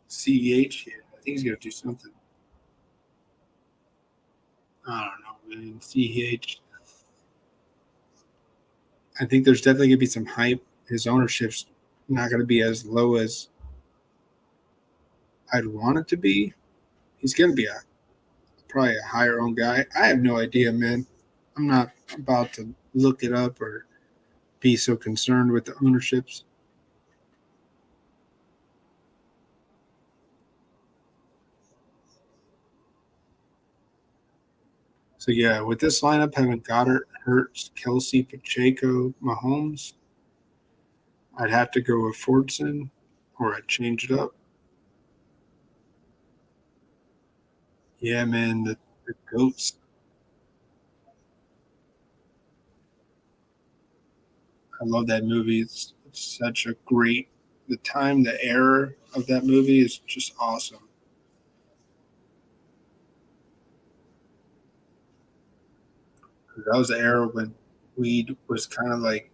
CEH here. I think he's gonna do something. I don't know, man. CEH. I think there's definitely gonna be some hype. His ownership's not gonna be as low as I'd want it to be. He's gonna be probably a higher owned guy. I have no idea, man. I'm not about to look it up or be so concerned with the ownerships. So yeah, with this lineup having Goddard, Hurts, Kelsey, Pacheco, Mahomes, I'd have to go with Fortson, or I'd change it up. Yeah, man, the goats. I love that movie. It's such a great. The time, the era of that movie is just awesome. That was the era when weed was kind of like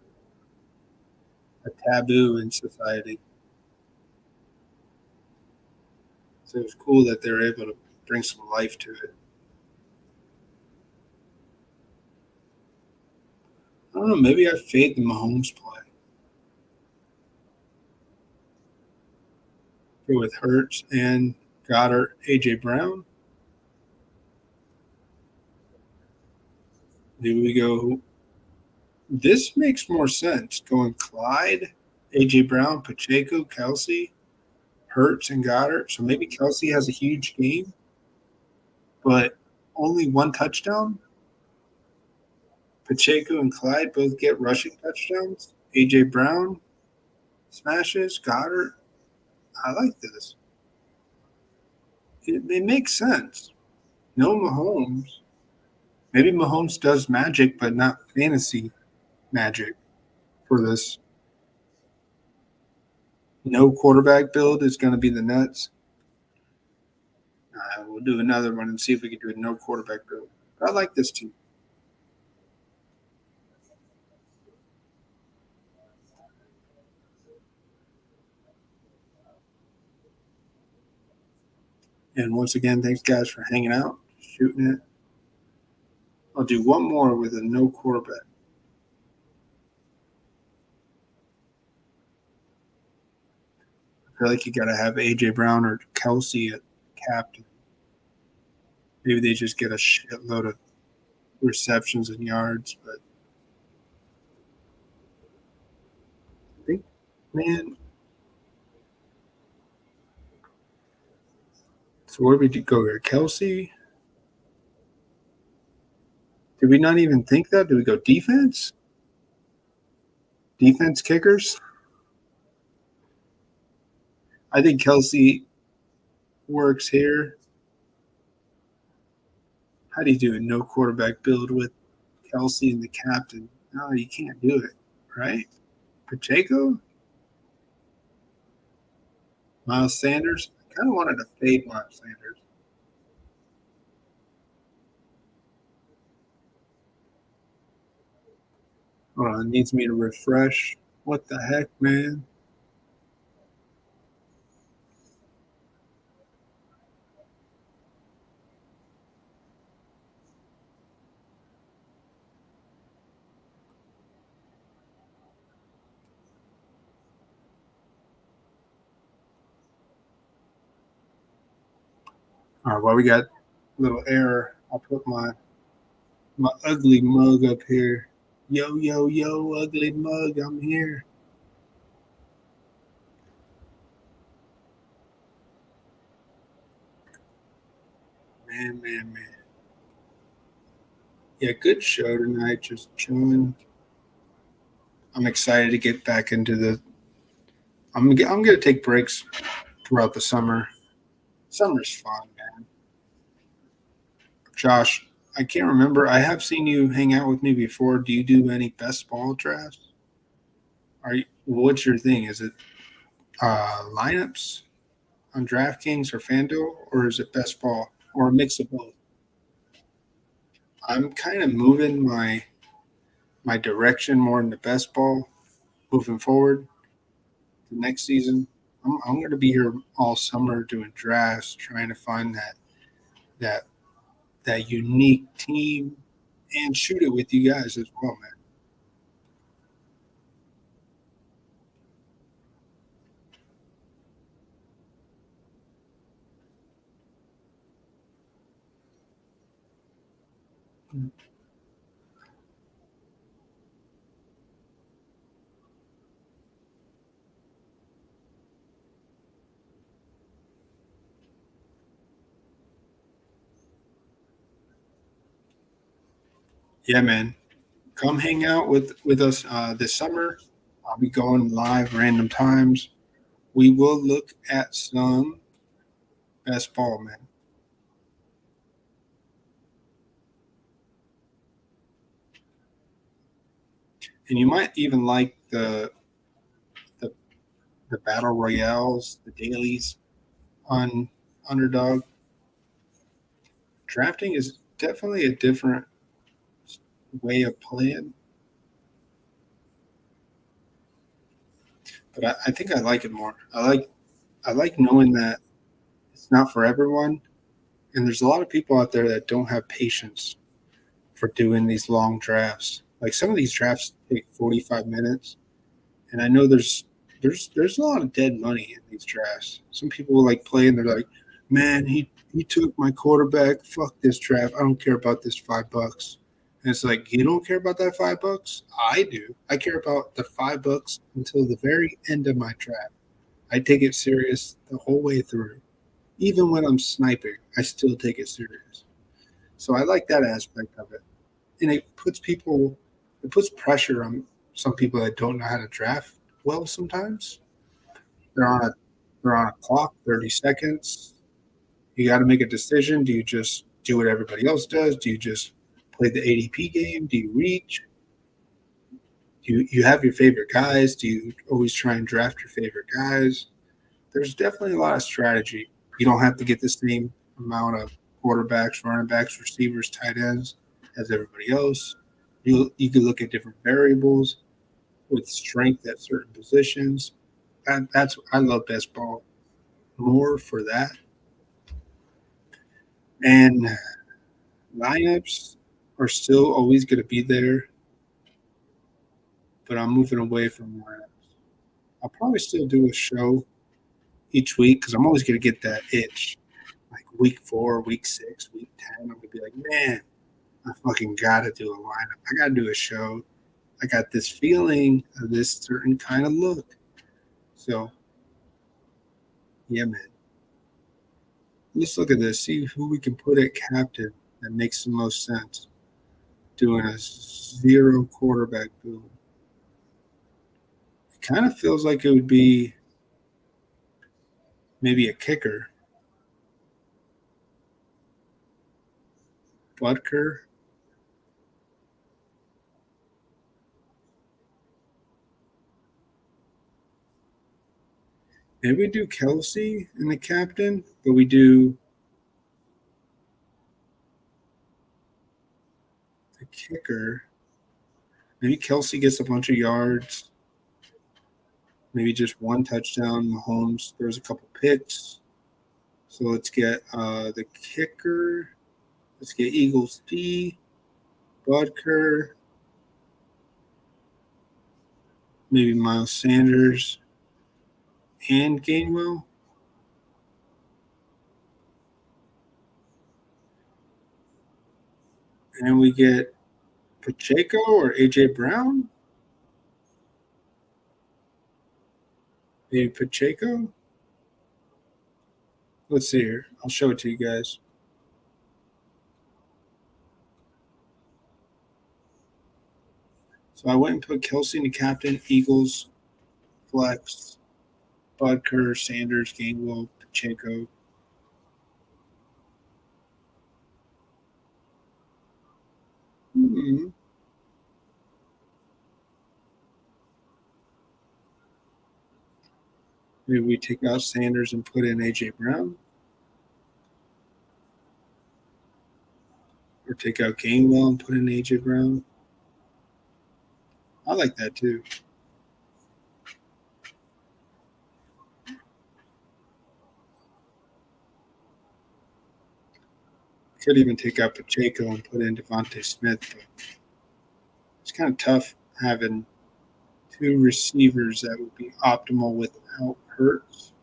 a taboo in society. So it was cool that they were able to bring some life to it. I don't know. Maybe I fade the Mahomes play. Go with Hurts and Goddard, A.J. Brown. Do we go? This makes more sense. Going Clyde, A.J. Brown, Pacheco, Kelsey, Hurts, and Goddard. So maybe Kelsey has a huge game, but only one touchdown. Pacheco and Clyde both get rushing touchdowns. A.J. Brown smashes. Goddard. I like this. It makes sense. No Mahomes. Maybe Mahomes does magic, but not fantasy magic for this. No quarterback build is going to be the nuts. We'll do another one and see if we can do a no quarterback build. I like this too. And once again, thanks guys for hanging out, shooting it. I'll do one more with a no quarterback. I feel like you got to have A.J. Brown or Kelsey at captain. Maybe they just get a shitload of receptions and yards, but I think, man. So where did we go here? Kelsey? Did we not even think that? Did we go defense? Defense kickers? I think Kelsey works here. How do you do a no quarterback build with Kelsey and the captain? No, you can't do it, right? Pacheco? Miles Sanders? I kind of wanted to fade Miles Sanders. Hold on, it needs me to refresh. What the heck, man? All right, well, we got a little error. I'll put my ugly mug up here. Yo, yo, yo, ugly mug, I'm here. Man. Yeah, good show tonight. Just chilling. I'm excited to get back into the. I'm gonna take breaks throughout the summer. Summer's fun, man. Josh, I can't remember. I have seen you hang out with me before. Do you do any best ball drafts? What's your thing? Is it lineups on DraftKings or FanDuel, or is it best ball or a mix of both? I'm kind of moving my direction more into best ball moving forward. The next season, I'm going to be here all summer doing drafts, trying to find that unique team and shoot it with you guys as well, man. Yeah, man. Come hang out with us this summer. I'll be going live random times. We will look at some best ball, man. And you might even like the, the battle royales, the dailies on Underdog. Drafting is definitely a different way of playing, but I think I like it more. I like knowing that it's not for everyone, and there's a lot of people out there that don't have patience for doing these long drafts. Like some of these drafts take 45 minutes, and I know there's there's a lot of dead money in these drafts. Some people like play and they're like, man, he took my quarterback. Fuck this draft. I don't care about this $5. And it's like, you don't care about that $5? I do. I care about the $5 until the very end of my draft. I take it serious the whole way through. Even when I'm sniping, I still take it serious. So I like that aspect of it. And it puts pressure on some people that don't know how to draft well sometimes. They're on a they're on a clock, 30 seconds. You got to make a decision. Do you just do what everybody else does? Do you just play the ADP game? Do you reach? Do you have your favorite guys? Do you always try and draft your favorite guys? There's definitely a lot of strategy. You don't have to get the same amount of quarterbacks, running backs, receivers, tight ends as everybody else. You can look at different variables with strength at certain positions. That's I love best ball more for that. And lineups are still always going to be there, but I'm moving away from lineups. I'll probably still do a show each week because I'm always going to get that itch. Like week 4, week 6, week 10, I'm going to be like, man, I fucking got to do a lineup. I got to do a show. I got this feeling of this certain kind of look. So, yeah, man. Let's look at this, see who we can put at captain that makes the most sense doing a 0 quarterback build. It kind of feels like it would be maybe a kicker. Butker. Maybe we do Kelsey in the captain, but we do the kicker. Maybe Kelsey gets a bunch of yards. Maybe just 1 touchdown. Mahomes throws a couple picks. So let's get the kicker. Let's get Eagles D, Butker, maybe Miles Sanders, and Gainwell. And then we get Pacheco or AJ Brown. Maybe Pacheco. Let's see here. I'll show it to you guys. So I went and put Kelsey in the captain, Eagles, flex, Butker, Sanders, Gainwell, Pacheco. Maybe we take out Sanders and put in AJ Brown. Or take out Gainwell and put in AJ Brown. I like that too. Could even take out Pacheco and put in Devontae Smith. But it's kind of tough having 2 receivers that would be optimal without Hurts.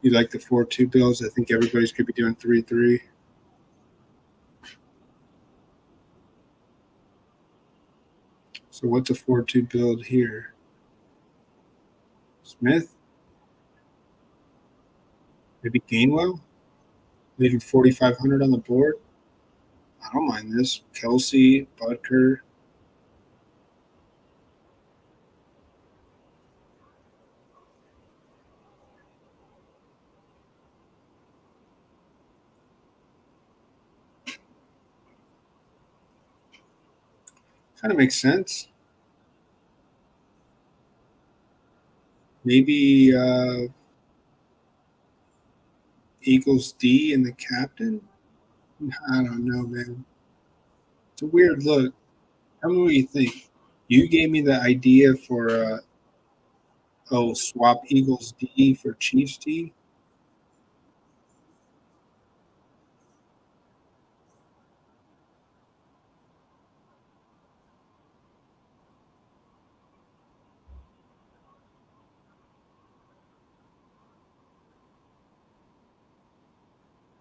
You like the 4-2 Bills? I think everybody's going to be doing 3-3. So what's a 4-2 build here? Smith? Maybe Gainwell? Leaving 4,500 on the board? I don't mind this. Kelsey, Butker. Kind of makes sense. Maybe Eagles D and the captain? I don't know, man. It's a weird look. Tell me what you think. You gave me the idea for swap Eagles D for Chiefs D.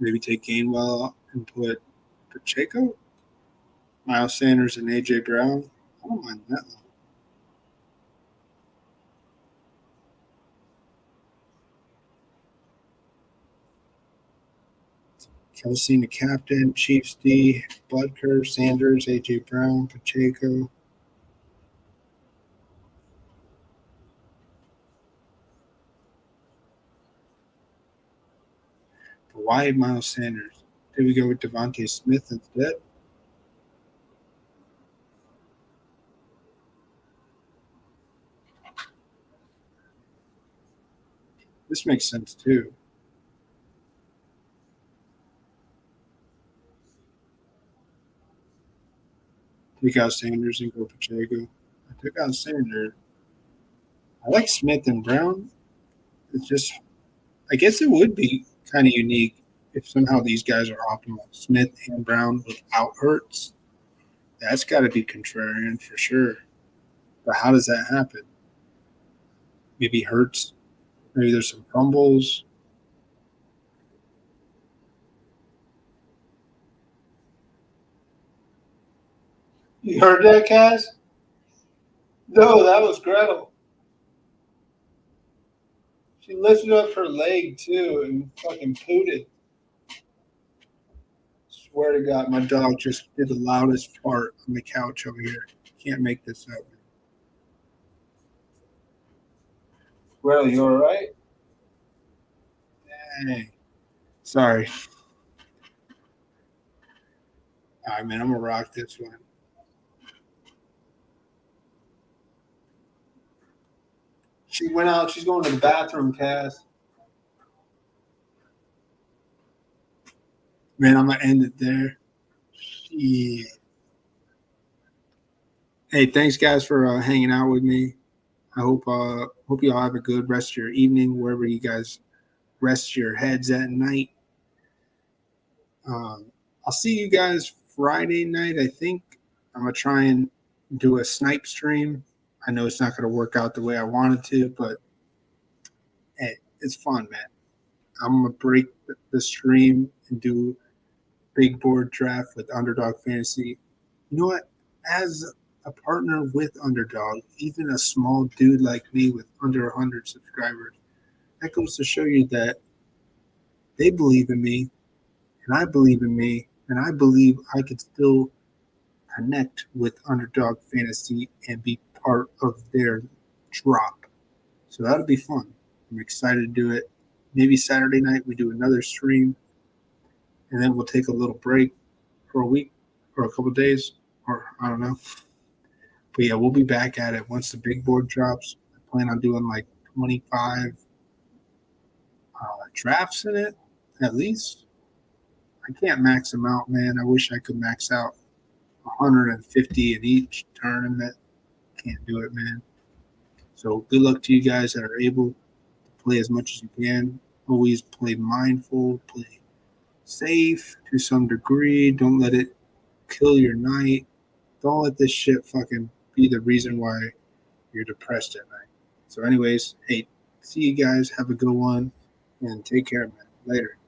Maybe take Gainwell and put Pacheco, Miles Sanders, and AJ Brown. I don't mind that one. Kelsey, the captain, Chiefs D, Butker, Sanders, AJ Brown, Pacheco. But why Miles Sanders? Did we go with Devontae Smith instead? This makes sense too. Take out Sanders and go Pacheco. I took out Sanders. I like Smith and Brown. It's just, I guess it would be kind of unique if somehow these guys are optimal. Smith and Brown without Hurts. That's got to be contrarian for sure. But how does that happen? Maybe Hurts. Maybe there's some fumbles. You heard that, Cass? No, that was Gretel. She lifted up her leg too and fucking pooted. Swear to God, my dog just did the loudest fart on the couch over here. Can't make this up. Gretel, you all right? Hey, sorry. All right, man, I'm gonna rock this one. She went out. She's going to the bathroom, Cass. Man, I'm gonna end it there. Yeah. Hey, thanks guys for hanging out with me. I hope you all have a good rest of your evening wherever you guys rest your heads at night. I'll see you guys Friday night. I think I'm gonna try and do a snipe stream. I know it's not gonna work out the way I wanted to, but hey, it's fun, man. I'm gonna break the stream and do big board draft with Underdog Fantasy. You know what? As a partner with Underdog, even a small dude like me with under 100 subscribers, that goes to show you that they believe in me, and I believe in me, and I believe I could still connect with Underdog Fantasy and be part of their drop. So that'll be fun. I'm excited to do it. Maybe Saturday night we do another stream, and then we'll take a little break for a week or a couple days, or I don't know. But yeah, we'll be back at it once the big board drops. I plan on doing like 25 drafts in it, at least. I can't max them out, man. I wish I could max out 150 in each tournament. Can't do it, man. So good luck to you guys that are able to play as much as you can. Always play mindful, play safe to some degree. Don't let it kill your night. Don't let this shit fucking be the reason why you're depressed at night. So anyways, hey, see you guys. Have a good one and take care, man. Later.